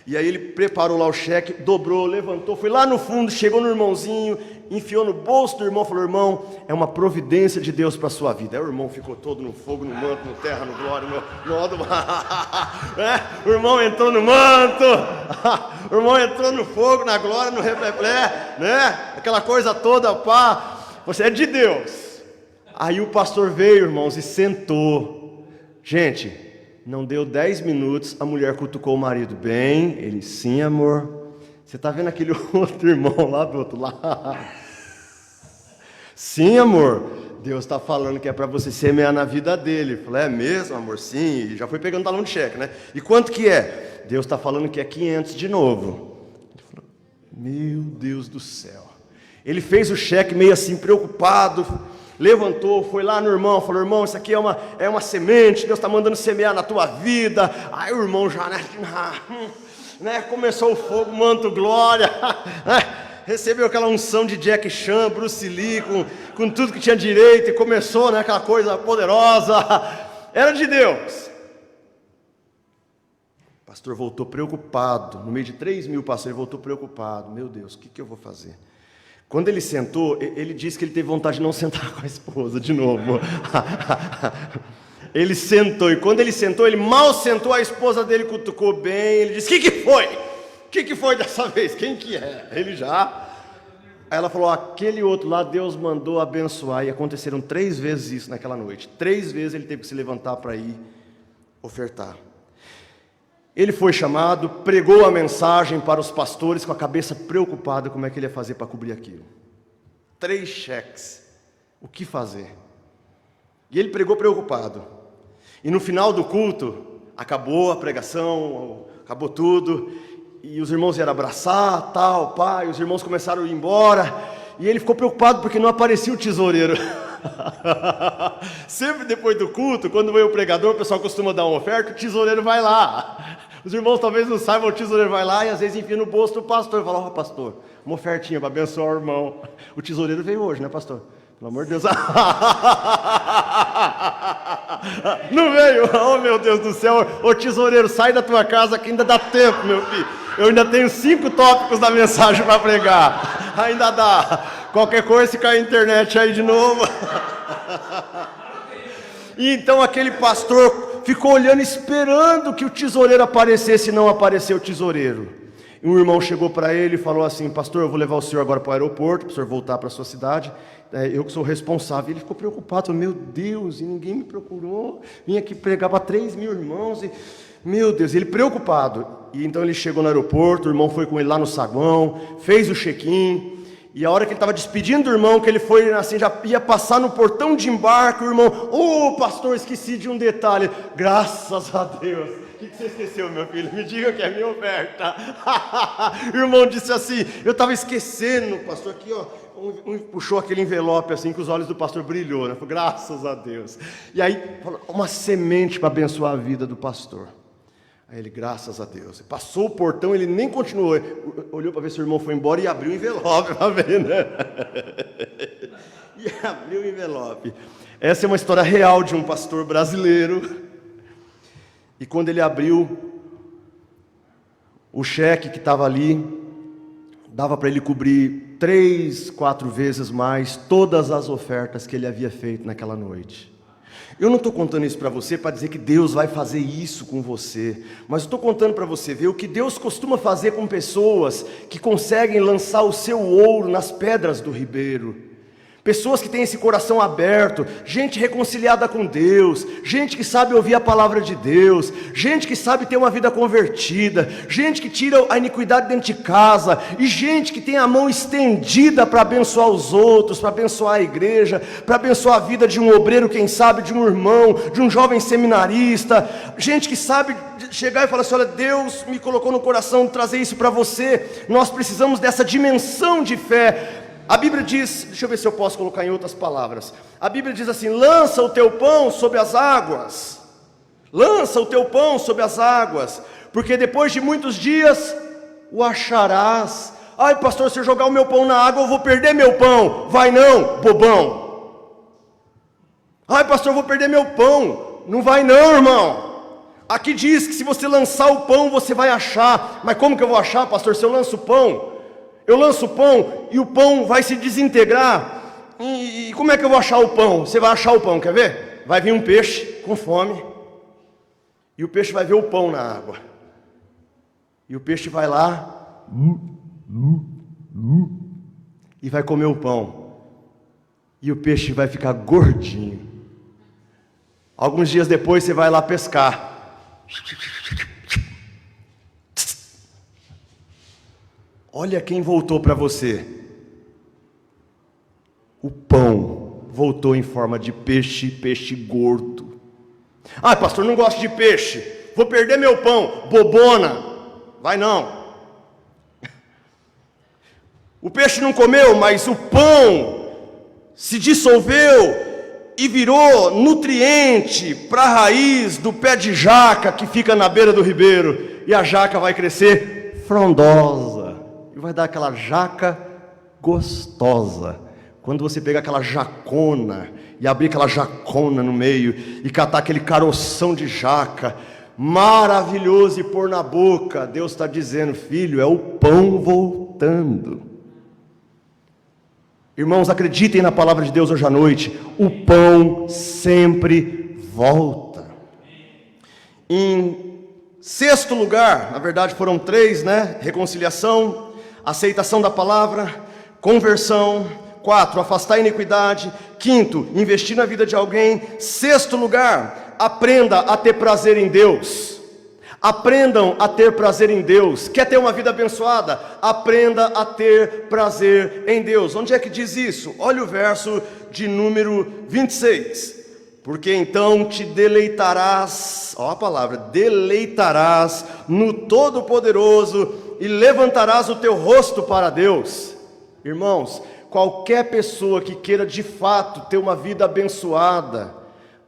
E aí ele preparou lá o cheque, dobrou, levantou, foi lá no fundo, chegou no irmãozinho, enfiou no bolso do irmão, falou, irmão, é uma providência de Deus para a sua vida. Aí o irmão ficou todo no fogo, no manto, no terra, no glória, o irmão entrou no manto, o irmão entrou no fogo, na glória, no repleplé, aquela coisa toda, pá, você é de Deus. Aí o pastor veio, irmãos, e sentou. Gente, não deu 10 minutos, a mulher cutucou o marido. Bem, ele, sim, amor. Você está vendo aquele outro irmão lá do outro lado? Sim, amor. Deus está falando que é para você semear na vida dele. Eu falei, é mesmo, amor? Sim. E já foi pegando talão de cheque, né? E quanto que é? Deus está falando que é 500 de novo. Ele falou, meu Deus do céu. Ele fez o cheque meio assim, preocupado. Levantou, foi lá no irmão, falou, irmão, isso aqui é uma semente, Deus está mandando semear na tua vida. Aí o irmão já, começou o fogo, manto, glória, recebeu aquela unção de Jack Chan, Bruce Lee, com tudo que tinha direito, e começou, aquela coisa poderosa, era de Deus. O pastor voltou preocupado, no meio de 3.000 pastores, ele voltou preocupado, meu Deus, o que eu vou fazer? Quando ele sentou, ele disse que ele teve vontade de não sentar com a esposa de novo. Ele sentou, e quando ele sentou, ele mal sentou, a esposa dele cutucou bem, ele disse, o que foi? O que foi dessa vez? Quem que é? Ele já... Aí ela falou, aquele outro lá, Deus mandou abençoar, e aconteceram 3 vezes isso naquela noite. 3 vezes ele teve que se levantar para ir ofertar. Ele foi chamado, pregou a mensagem para os pastores com a cabeça preocupada como é que ele ia fazer para cobrir aquilo. 3 cheques. O que fazer? E ele pregou preocupado. E no final do culto, acabou a pregação, acabou tudo, e os irmãos vieram abraçar, tal, pai, os irmãos começaram a ir embora, e ele ficou preocupado porque não aparecia o tesoureiro. Sempre depois do culto, quando vem o pregador, o pessoal costuma dar uma oferta, o tesoureiro vai lá. Os irmãos talvez não saibam, o tesoureiro vai lá e às vezes enfia no bolso do pastor, fala, pastor, uma ofertinha para abençoar o irmão. O tesoureiro veio hoje, né, pastor? Pelo amor de Deus. Não veio? Oh, meu Deus do céu. Ô tesoureiro, sai da tua casa que ainda dá tempo, meu filho. Eu ainda tenho 5 tópicos da mensagem para pregar. Ainda dá. Qualquer coisa, se cair a internet aí de novo. E então aquele pastor ficou olhando, esperando que o tesoureiro aparecesse, e não apareceu o tesoureiro. E um irmão chegou para ele e falou assim, pastor, eu vou levar o senhor agora para o aeroporto, para o senhor voltar para a sua cidade, eu que sou o responsável. Ele ficou preocupado, meu Deus, e ninguém me procurou, vim aqui pregar para 3.000 irmãos, e meu Deus, ele preocupado. E então ele chegou no aeroporto, o irmão foi com ele lá no saguão, fez o check-in, e a hora que ele estava despedindo do irmão, que ele foi assim, já ia passar no portão de embarque, o irmão, pastor, esqueci de um detalhe, graças a Deus. O que você esqueceu, meu filho? Me diga que é minha oferta. O irmão disse assim, eu estava esquecendo, pastor, aqui ó, puxou aquele envelope assim, que os olhos do pastor brilhou, né? Falei, graças a Deus. E aí, uma semente para abençoar a vida do pastor. Aí ele, graças a Deus. Passou o portão, ele nem continuou. Olhou para ver se o irmão foi embora e abriu o envelope para ver, né? E abriu o envelope. Essa é uma história real de um pastor brasileiro. E quando ele abriu o cheque que estava ali, dava para ele cobrir 3, 4 vezes mais todas as ofertas que ele havia feito naquela noite. Eu não estou contando isso para você para dizer que Deus vai fazer isso com você, mas estou contando para você ver o que Deus costuma fazer com pessoas que conseguem lançar o seu ouro nas pedras do ribeiro. Pessoas que têm esse coração aberto, gente reconciliada com Deus, gente que sabe ouvir a palavra de Deus, gente que sabe ter uma vida convertida, gente que tira a iniquidade dentro de casa, e gente que tem a mão estendida para abençoar os outros, para abençoar a igreja, para abençoar a vida de um obreiro, quem sabe, de um irmão, de um jovem seminarista, gente que sabe chegar e falar assim: olha, Deus me colocou no coração de trazer isso para você. Nós precisamos dessa dimensão de fé. A Bíblia diz, deixa eu ver se eu posso colocar em outras palavras. A Bíblia diz assim: lança o teu pão sobre as águas. Lança o teu pão sobre as águas, porque depois de muitos dias o acharás. Ai, pastor, se eu jogar o meu pão na água eu vou perder meu pão. Vai não, bobão. Ai, pastor, eu vou perder meu pão. Não vai não, irmão. Aqui diz que se você lançar o pão você vai achar. Mas como que eu vou achar, pastor, se eu lanço o pão? Eu lanço o pão e o pão vai se desintegrar. E como é que eu vou achar o pão? Você vai achar o pão, quer ver? Vai vir um peixe com fome, e o peixe vai ver o pão na água, e o peixe vai lá e vai comer o pão, e o peixe vai ficar gordinho. Alguns dias depois você vai lá pescar. Olha quem voltou para você. O pão voltou em forma de peixe, peixe gordo. Ah, pastor, não gosto de peixe, vou perder meu pão. Bobona, vai não. O peixe não comeu, mas o pão se dissolveu e virou nutriente para a raiz do pé de jaca que fica na beira do ribeiro. E a jaca vai crescer frondosa. E vai dar aquela jaca gostosa. Quando você pegar aquela jacona e abrir aquela jacona no meio e catar aquele caroção de jaca maravilhoso e pôr na boca, Deus está dizendo: filho, é o pão voltando. Irmãos, acreditem na palavra de Deus hoje à noite. O pão sempre volta. Em sexto lugar, na verdade foram três, né? Reconciliação, aceitação da palavra, conversão. 4, afastar a iniquidade. 5, investir na vida de alguém. 6º lugar, aprenda a ter prazer em Deus. Aprendam a ter prazer em Deus. Quer ter uma vida abençoada? Aprenda a ter prazer em Deus. Onde é que diz isso? Olha o verso de número 26. Porque então te deleitarás, ó a palavra, deleitarás no Todo-Poderoso e levantarás o teu rosto para Deus. Irmãos, qualquer pessoa que queira de fato ter uma vida abençoada,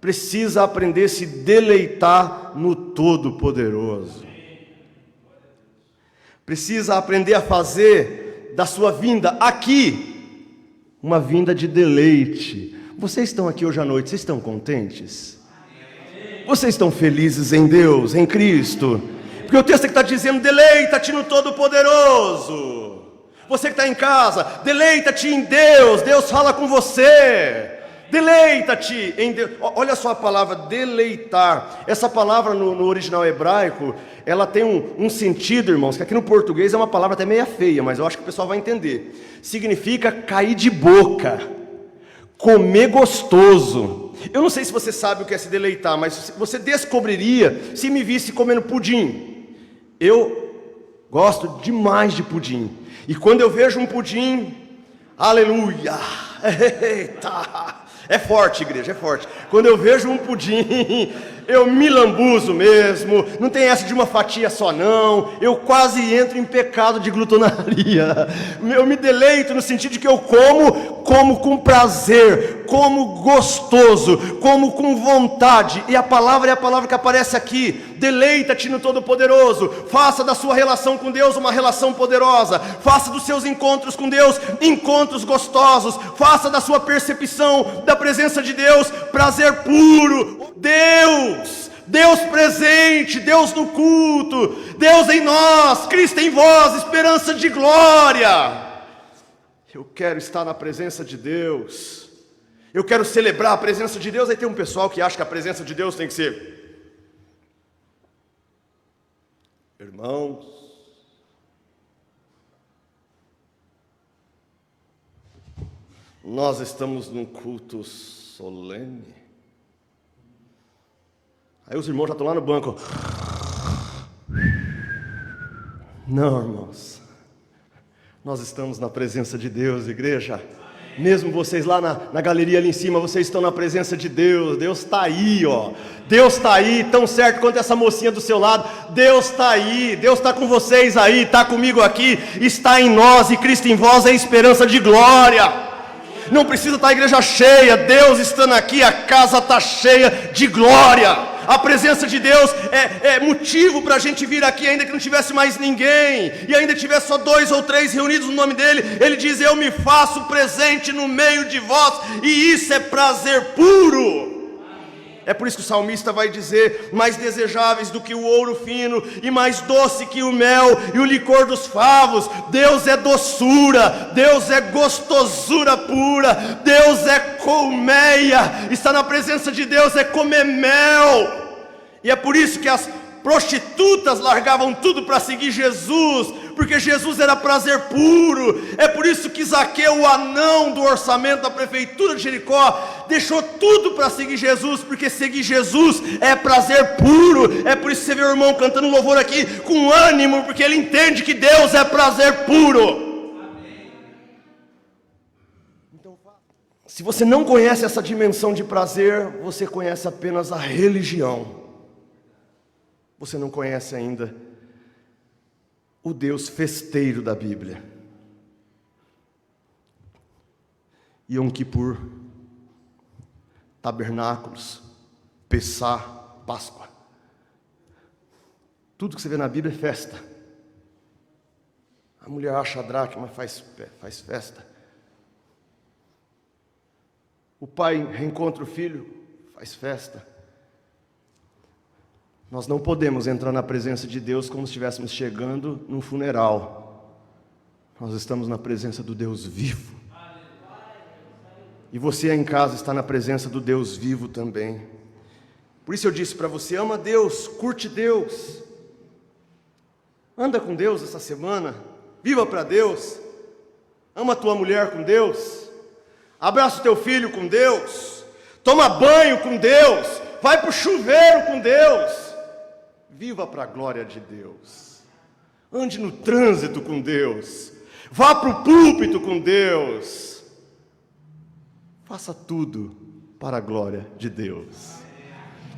precisa aprender a se deleitar no Todo-Poderoso. Precisa aprender a fazer da sua vinda aqui uma vinda de deleite. Vocês estão aqui hoje à noite, vocês estão contentes? Vocês estão felizes em Deus, em Cristo? Porque o texto que está dizendo: deleita-te no Todo-Poderoso. Você que está em casa, deleita-te em Deus. Deus fala com você. Deleita-te em Deus. Olha só a palavra deleitar. Essa palavra no original hebraico, ela tem um sentido, irmãos, que aqui no português é uma palavra até meio feia, mas eu acho que o pessoal vai entender. Significa cair de boca, comer gostoso. Eu não sei se você sabe o que é se deleitar, mas você descobriria se me visse comendo pudim. Eu gosto demais de pudim. E quando eu vejo um pudim, aleluia, eita, é forte, igreja, é forte. Quando eu vejo um pudim, eu me lambuzo mesmo, não tem essa de uma fatia só não, eu quase entro em pecado de glutonaria. Eu me deleito no sentido de que eu como com prazer, como gostoso, como com vontade. E a palavra é a palavra que aparece aqui: deleita-te no Todo-Poderoso. Faça da sua relação com Deus uma relação poderosa. Faça dos seus encontros com Deus encontros gostosos. Faça da sua percepção da presença de Deus prazer puro. Deus presente, Deus no culto, Deus em nós, Cristo em vós, esperança de glória. Eu quero estar na presença de Deus. Eu quero celebrar a presença de Deus. Aí tem um pessoal que acha que a presença de Deus tem que ser: irmãos, Nós estamos num culto solene. Aí os irmãos já estão lá no banco. Não, irmãos. Nós estamos na presença de Deus, igreja. Mesmo vocês lá na galeria ali em cima, vocês estão na presença de Deus. Deus está aí, ó. Deus está aí, tão certo quanto essa mocinha do seu lado. Deus está aí, Deus está com vocês aí, está comigo aqui, está em nós, e Cristo em vós é a esperança de glória. Não precisa estar a igreja cheia, Deus estando aqui, a casa está cheia de glória. A presença de Deus é motivo para a gente vir aqui, ainda que não tivesse mais ninguém, e ainda tivesse só 2 ou 3 reunidos no nome dEle. Ele diz: eu me faço presente no meio de vós, e isso é prazer puro. É por isso que o salmista vai dizer: mais desejáveis do que o ouro fino, e mais doce que o mel e o licor dos favos. Deus é doçura, Deus é gostosura pura, Deus é colmeia. Estar na presença de Deus é comer mel. E é por isso que as prostitutas largavam tudo para seguir Jesus, porque Jesus era prazer puro. É por isso que Zaqueu, o anão do orçamento da prefeitura de Jericó, deixou tudo para seguir Jesus, porque seguir Jesus é prazer puro. É por isso que você vê o irmão cantando louvor aqui com ânimo, porque ele entende que Deus é prazer puro. Então, se você não conhece essa dimensão de prazer, você conhece apenas a religião. Você não conhece ainda o Deus festeiro da Bíblia. Yom Kippur, tabernáculos, Pessá, Páscoa. Tudo que você vê na Bíblia é festa. A mulher acha dracma, mas faz festa. O pai reencontra o filho, faz festa. Nós não podemos entrar na presença de Deus como se estivéssemos chegando num funeral. Nós estamos na presença do Deus vivo. E você aí em casa está na presença do Deus vivo também. Por isso eu disse para você: ama Deus, curte Deus. Anda com Deus essa semana. Viva para Deus. Ama a tua mulher com Deus. Abraça o teu filho com Deus. Toma banho com Deus. Vai para o chuveiro com Deus. Viva para a glória de Deus. Ande no trânsito com Deus. Vá para o púlpito com Deus. Faça tudo para a glória de Deus.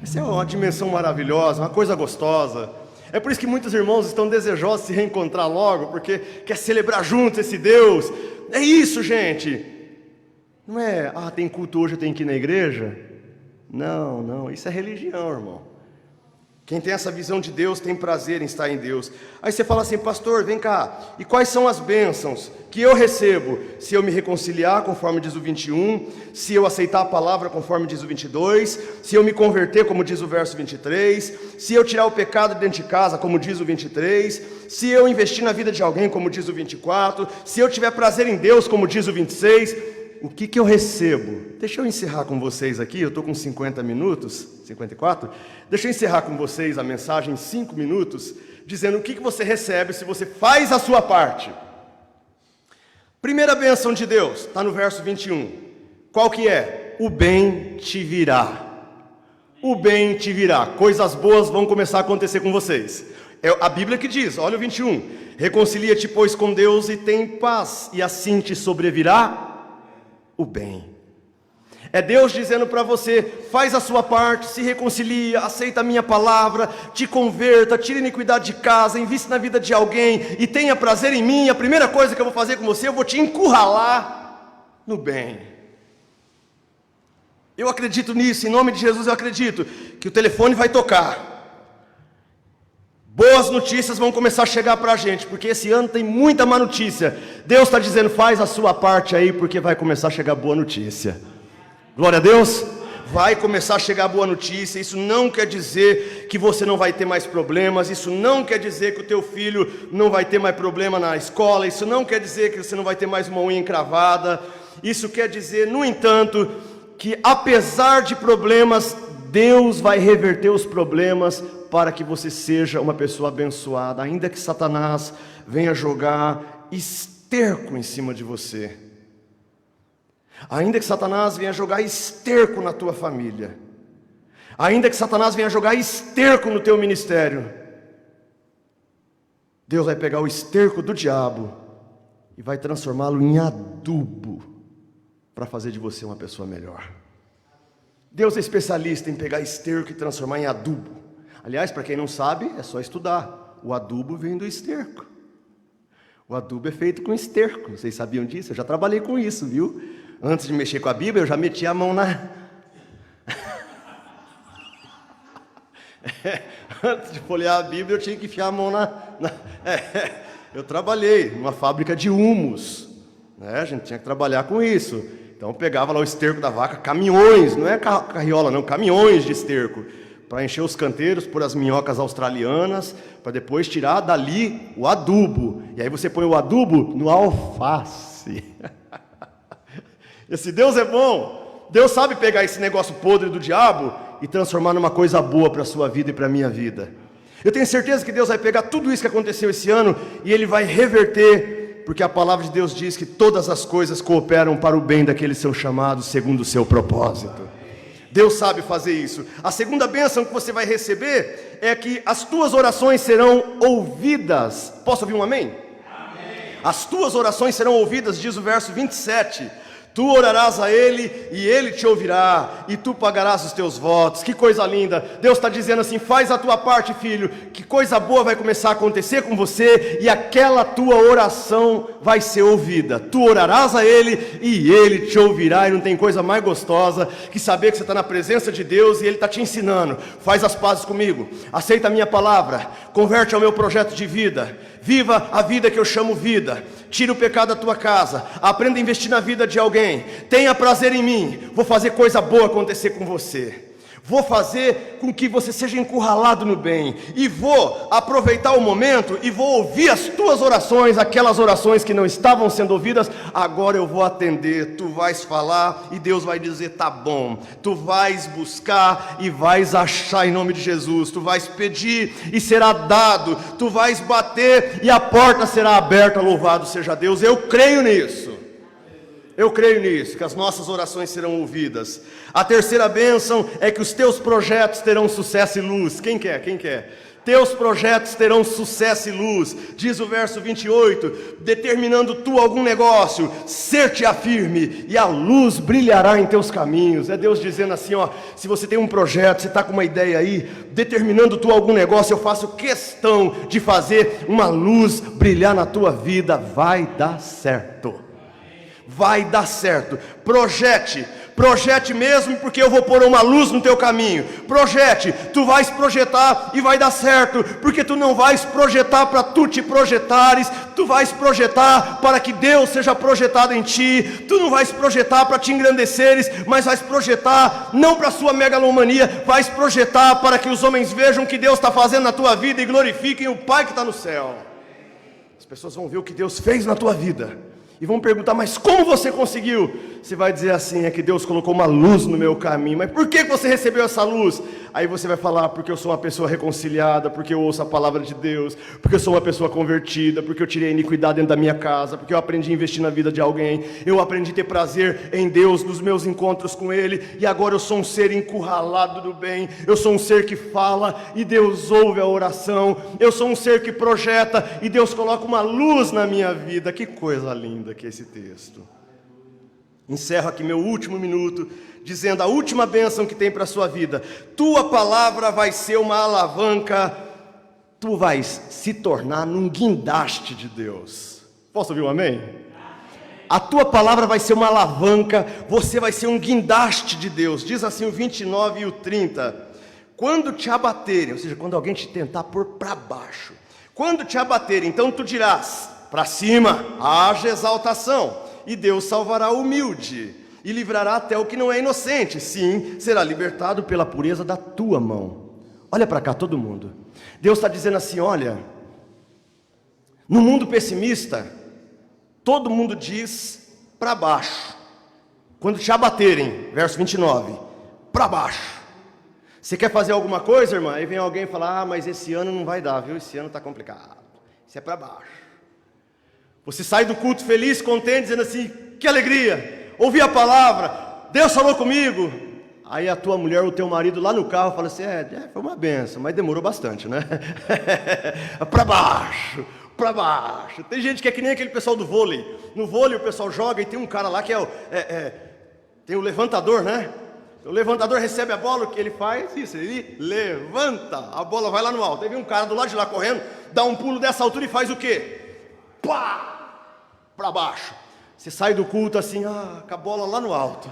Essa é uma dimensão maravilhosa, uma coisa gostosa. É por isso que muitos irmãos estão desejosos de se reencontrar logo, porque quer celebrar juntos esse Deus. É isso, gente. Não é, tem culto hoje, eu tenho que ir na igreja. Não, isso é religião, irmão. Quem tem essa visão de Deus tem prazer em estar em Deus. Aí você fala assim: pastor, vem cá, e quais são as bênçãos que eu recebo se eu me reconciliar, conforme diz o 21, se eu aceitar a palavra, conforme diz o 22, se eu me converter, como diz o verso 23, se eu tirar o pecado de dentro de casa, como diz o 23, se eu investir na vida de alguém, como diz o 24, se eu tiver prazer em Deus, como diz o 26, o que eu recebo? Deixa eu encerrar com vocês aqui, eu estou com 50 minutos, 54, deixa eu encerrar com vocês a mensagem em 5 minutos, dizendo o que você recebe se você faz a sua parte. Primeira bênção de Deus, está no verso 21, qual que é? O bem te virá. O bem te virá, coisas boas vão começar a acontecer com vocês. É a Bíblia que diz, olha o 21, reconcilia-te pois com Deus e tem paz, e assim te sobrevirá o bem. É Deus dizendo para você: faz a sua parte, se reconcilia, aceita a minha palavra, te converta, tira a iniquidade de casa, invista na vida de alguém e tenha prazer em mim. A primeira coisa que eu vou fazer com você, eu vou te encurralar no bem. Eu acredito nisso, em nome de Jesus eu acredito que o telefone vai tocar. Boas notícias vão começar a chegar para a gente, porque esse ano tem muita má notícia. Deus está dizendo: faz a sua parte aí, porque vai começar a chegar boa notícia. Glória a Deus. Vai começar a chegar boa notícia. Isso não quer dizer que você não vai ter mais problemas. Isso não quer dizer que o teu filho não vai ter mais problema na escola. Isso não quer dizer que você não vai ter mais uma unha encravada. Isso quer dizer, no entanto, que apesar de problemas, Deus vai reverter os problemas para que você seja uma pessoa abençoada, ainda que Satanás venha jogar esterco em cima de você. ainda que Satanás venha jogar esterco na tua família, ainda que Satanás venha jogar esterco no teu ministério, Deus vai pegar o esterco do diabo e vai transformá-lo em adubo para fazer de você uma pessoa melhor. Deus é especialista em pegar esterco e transformar em adubo. Aliás, para quem não sabe, é só estudar. O adubo vem do esterco. O adubo é feito com esterco. Vocês sabiam disso? Eu já trabalhei com isso, viu? Antes de mexer com a Bíblia, eu já meti a mão na... Antes de folhear a Bíblia, eu tinha que enfiar a mão eu trabalhei numa fábrica de humus, né? A gente tinha que trabalhar com isso. Então eu pegava lá o esterco da vaca, caminhões, não é carriola não, caminhões de esterco, para encher os canteiros, pôr as minhocas australianas, para depois tirar dali o adubo. E aí você põe o adubo no alface. Esse Deus é bom. Deus sabe pegar esse negócio podre do diabo e transformar numa coisa boa para a sua vida e para a minha vida. Eu tenho certeza que Deus vai pegar tudo isso que aconteceu esse ano e Ele vai reverter, porque a palavra de Deus diz que todas as coisas cooperam para o bem daqueles que são chamados segundo o seu propósito. Deus sabe fazer isso. A segunda bênção que você vai receber é que as tuas orações serão ouvidas. Posso ouvir um amém? Amém. As tuas orações serão ouvidas, diz o verso 27. Tu orarás a Ele e Ele te ouvirá, e tu pagarás os teus votos. Que coisa linda. Deus está dizendo assim: faz a tua parte, filho, que coisa boa vai começar a acontecer com você, e aquela tua oração vai ser ouvida. Tu orarás a Ele e Ele te ouvirá. E não tem coisa mais gostosa que saber que você está na presença de Deus e Ele está te ensinando. Faz as pazes comigo, aceita a minha palavra, converte ao meu projeto de vida, viva a vida que eu chamo vida. Tira o pecado da tua casa, aprenda a investir na vida de alguém, tenha prazer em mim, vou fazer coisa boa acontecer com você, vou fazer com que você seja encurralado no bem, e vou aproveitar o momento, e vou ouvir as tuas orações, aquelas orações que não estavam sendo ouvidas, agora eu vou atender. Tu vais falar e Deus vai dizer: tá bom. Tu vais buscar e vais achar em nome de Jesus. Tu vais pedir e será dado. Tu vais bater e a porta será aberta. Louvado seja Deus. Eu creio nisso. Eu creio nisso, que as nossas orações serão ouvidas. A terceira bênção é que os teus projetos terão sucesso e luz. Quem quer? Quem quer? Teus projetos terão sucesso e luz. Diz o verso 28, determinando tu algum negócio, ser-te-á firme, e a luz brilhará em teus caminhos. É Deus dizendo assim, ó, se você tem um projeto, você está com uma ideia aí, determinando tu algum negócio, eu faço questão de fazer uma luz brilhar na tua vida. Vai dar certo. Vai dar certo. Projete mesmo, porque eu vou pôr uma luz no teu caminho. Projete, tu vais projetar e vai dar certo, porque tu não vais projetar para tu te projetares, tu vais projetar para que Deus seja projetado em ti. Tu não vais projetar para te engrandeceres, mas vais projetar não para a sua megalomania, vais projetar para que os homens vejam o que Deus está fazendo na tua vida e glorifiquem o Pai que está no céu. As pessoas vão ver o que Deus fez na tua vida e vão perguntar: mas como você conseguiu? Você vai dizer assim: é que Deus colocou uma luz no meu caminho. Mas por que você recebeu essa luz? Aí você vai falar: porque eu sou uma pessoa reconciliada, porque eu ouço a palavra de Deus, porque eu sou uma pessoa convertida, porque eu tirei a iniquidade dentro da minha casa, porque eu aprendi a investir na vida de alguém, eu aprendi a ter prazer em Deus nos meus encontros com Ele, e agora eu sou um ser encurralado do bem, eu sou um ser que fala e Deus ouve a oração, eu sou um ser que projeta e Deus coloca uma luz na minha vida. Que coisa linda que é esse texto. Encerro aqui meu último minuto dizendo a última bênção que tem para a sua vida: tua palavra vai ser uma alavanca, tu vais se tornar num guindaste de Deus. Posso ouvir um amém? A tua palavra vai ser uma alavanca, você vai ser um guindaste de Deus. Diz assim o 29 e o 30: quando te abaterem, ou seja, quando alguém te tentar pôr para baixo, quando te abaterem, então tu dirás: para cima haja exaltação, e Deus salvará o humilde, e livrará até o que não é inocente. Sim, será libertado pela pureza da tua mão. Olha para cá todo mundo. Deus está dizendo assim: olha, no mundo pessimista, todo mundo diz para baixo. Quando te abaterem, verso 29, para baixo. Você quer fazer alguma coisa, irmã? Aí vem alguém falar: ah, mas esse ano não vai dar, viu? Esse ano está complicado. Isso é para baixo. Você sai do culto feliz, contente, dizendo assim: que alegria! ouvi a palavra, Deus falou comigo. Aí a tua mulher ou o teu marido lá no carro fala assim, foi uma benção, mas demorou bastante, né? Para baixo, para baixo. Tem gente que é que nem aquele pessoal do vôlei. No vôlei o pessoal joga e tem um cara lá que tem o levantador, né? O levantador recebe a bola, o que ele faz? Isso, ele levanta, a bola vai lá no alto. Aí vem um cara do lado de lá correndo, dá um pulo dessa altura e faz o quê? Pá! Para baixo. Você sai do culto assim, com a bola lá no alto.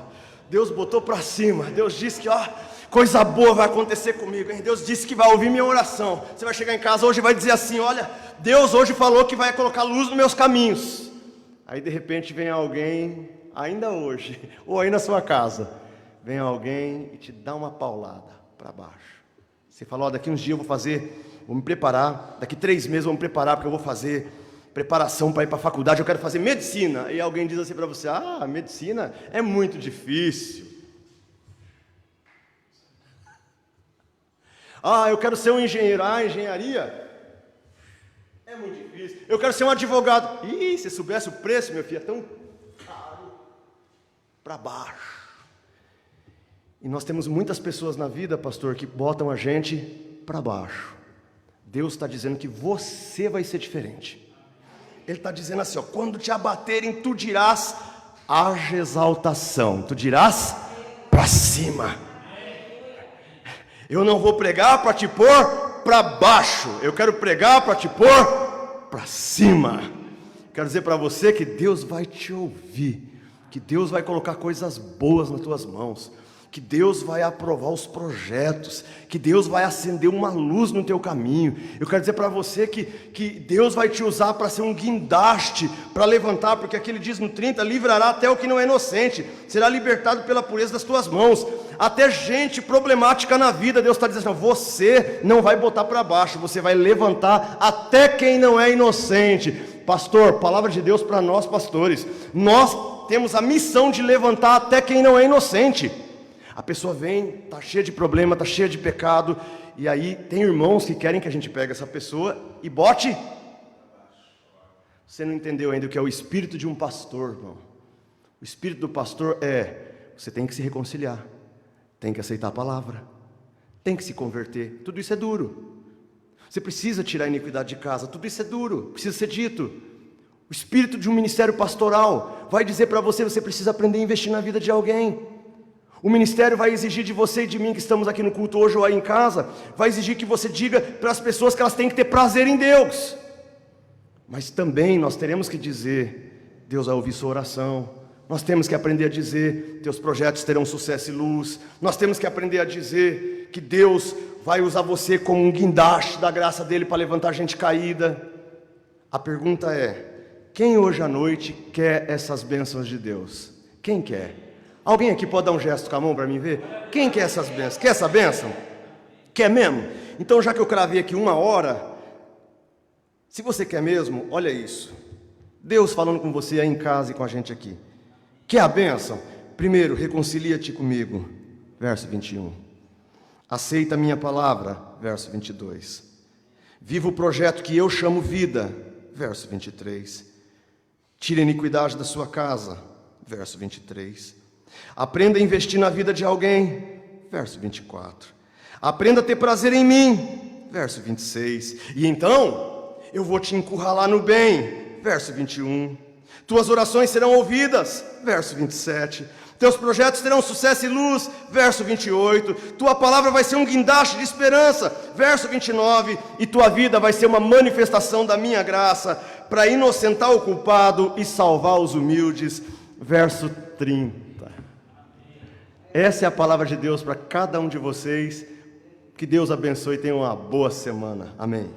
Deus botou para cima. Deus disse que coisa boa vai acontecer comigo, hein? Deus disse que vai ouvir minha oração. Você vai chegar em casa hoje e vai dizer assim, olha, Deus hoje falou que vai colocar luz nos meus caminhos. Aí de repente vem alguém, ainda hoje, ou aí na sua casa, vem alguém e te dá uma paulada para baixo. Você fala, daqui uns dias eu vou me preparar, daqui 3 meses eu vou me preparar, porque eu vou fazer preparação para ir para a faculdade, eu quero fazer medicina. E alguém diz assim para você, medicina é muito difícil. Eu quero ser um engenheiro. Engenharia é muito difícil. Eu quero ser um advogado. Se soubesse o preço, meu filho, é tão caro. Para baixo. E nós temos muitas pessoas na vida, pastor, que botam a gente para baixo. Deus está dizendo que você vai ser diferente. Ele está dizendo assim, quando te abaterem, tu dirás, haja exaltação. Tu dirás, para cima. Eu não vou pregar para te pôr para baixo. Eu quero pregar para te pôr para cima. Quero dizer para você que Deus vai te ouvir. Que Deus vai colocar coisas boas nas tuas mãos. Que Deus vai aprovar os projetos, que Deus vai acender uma luz no teu caminho. Eu quero dizer para você que Deus vai te usar para ser um guindaste, para levantar, porque aqui ele diz no 30, livrará até o que não é inocente, será libertado pela pureza das tuas mãos. Até gente problemática na vida, Deus está dizendo assim, você não vai botar para baixo, você vai levantar até quem não é inocente. Pastor, palavra de Deus para nós pastores, nós temos a missão de levantar até quem não é inocente. A pessoa vem, está cheia de problema, está cheia de pecado, e aí tem irmãos que querem que a gente pegue essa pessoa e bote. Você não entendeu ainda o que é o espírito de um pastor, irmão. O espírito do pastor você tem que se reconciliar, tem que aceitar a palavra, tem que se converter. Tudo isso é duro. Você precisa tirar a iniquidade de casa, tudo isso é duro, precisa ser dito. O espírito de um ministério pastoral vai dizer para você, você precisa aprender a investir na vida de alguém. O ministério vai exigir de você e de mim que estamos aqui no culto hoje ou aí em casa, vai exigir que você diga para as pessoas que elas têm que ter prazer em Deus. Mas também nós teremos que dizer, Deus vai ouvir sua oração. Nós temos que aprender a dizer, teus projetos terão sucesso e luz. Nós temos que aprender a dizer que Deus vai usar você como um guindaste da graça dele para levantar gente caída. A pergunta é, quem hoje à noite quer essas bênçãos de Deus? Quem quer? Alguém aqui pode dar um gesto com a mão para mim ver? Quem quer essas bênçãos? Quer essa bênção? Quer mesmo? Então, já que eu cravei aqui 1 hora, se você quer mesmo, olha isso. Deus falando com você aí em casa e com a gente aqui. Quer a bênção? Primeiro, reconcilia-te comigo. Verso 21. Aceita a minha palavra. Verso 22. Viva o projeto que eu chamo vida. Verso 23. Tire a iniquidade da sua casa. Verso 23. Aprenda a investir na vida de alguém. Verso 24. Aprenda a ter prazer em mim. Verso 26. E então, eu vou te encurralar no bem. Verso 21. Tuas orações serão ouvidas. Verso 27. Teus projetos terão sucesso e luz. Verso 28. Tua palavra vai ser um guindaste de esperança. Verso 29. E tua vida vai ser uma manifestação da minha graça, para inocentar o culpado e salvar os humildes. Verso 30. Essa é a palavra de Deus para cada um de vocês. Que Deus abençoe e tenha uma boa semana. Amém.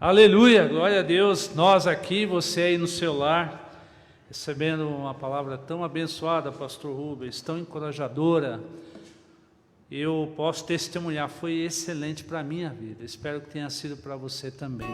Aleluia, glória a Deus. Nós aqui, você aí no seu lar, recebendo uma palavra tão abençoada, pastor Rubens, tão encorajadora. Eu posso testemunhar, foi excelente para a minha vida. Espero que tenha sido para você também.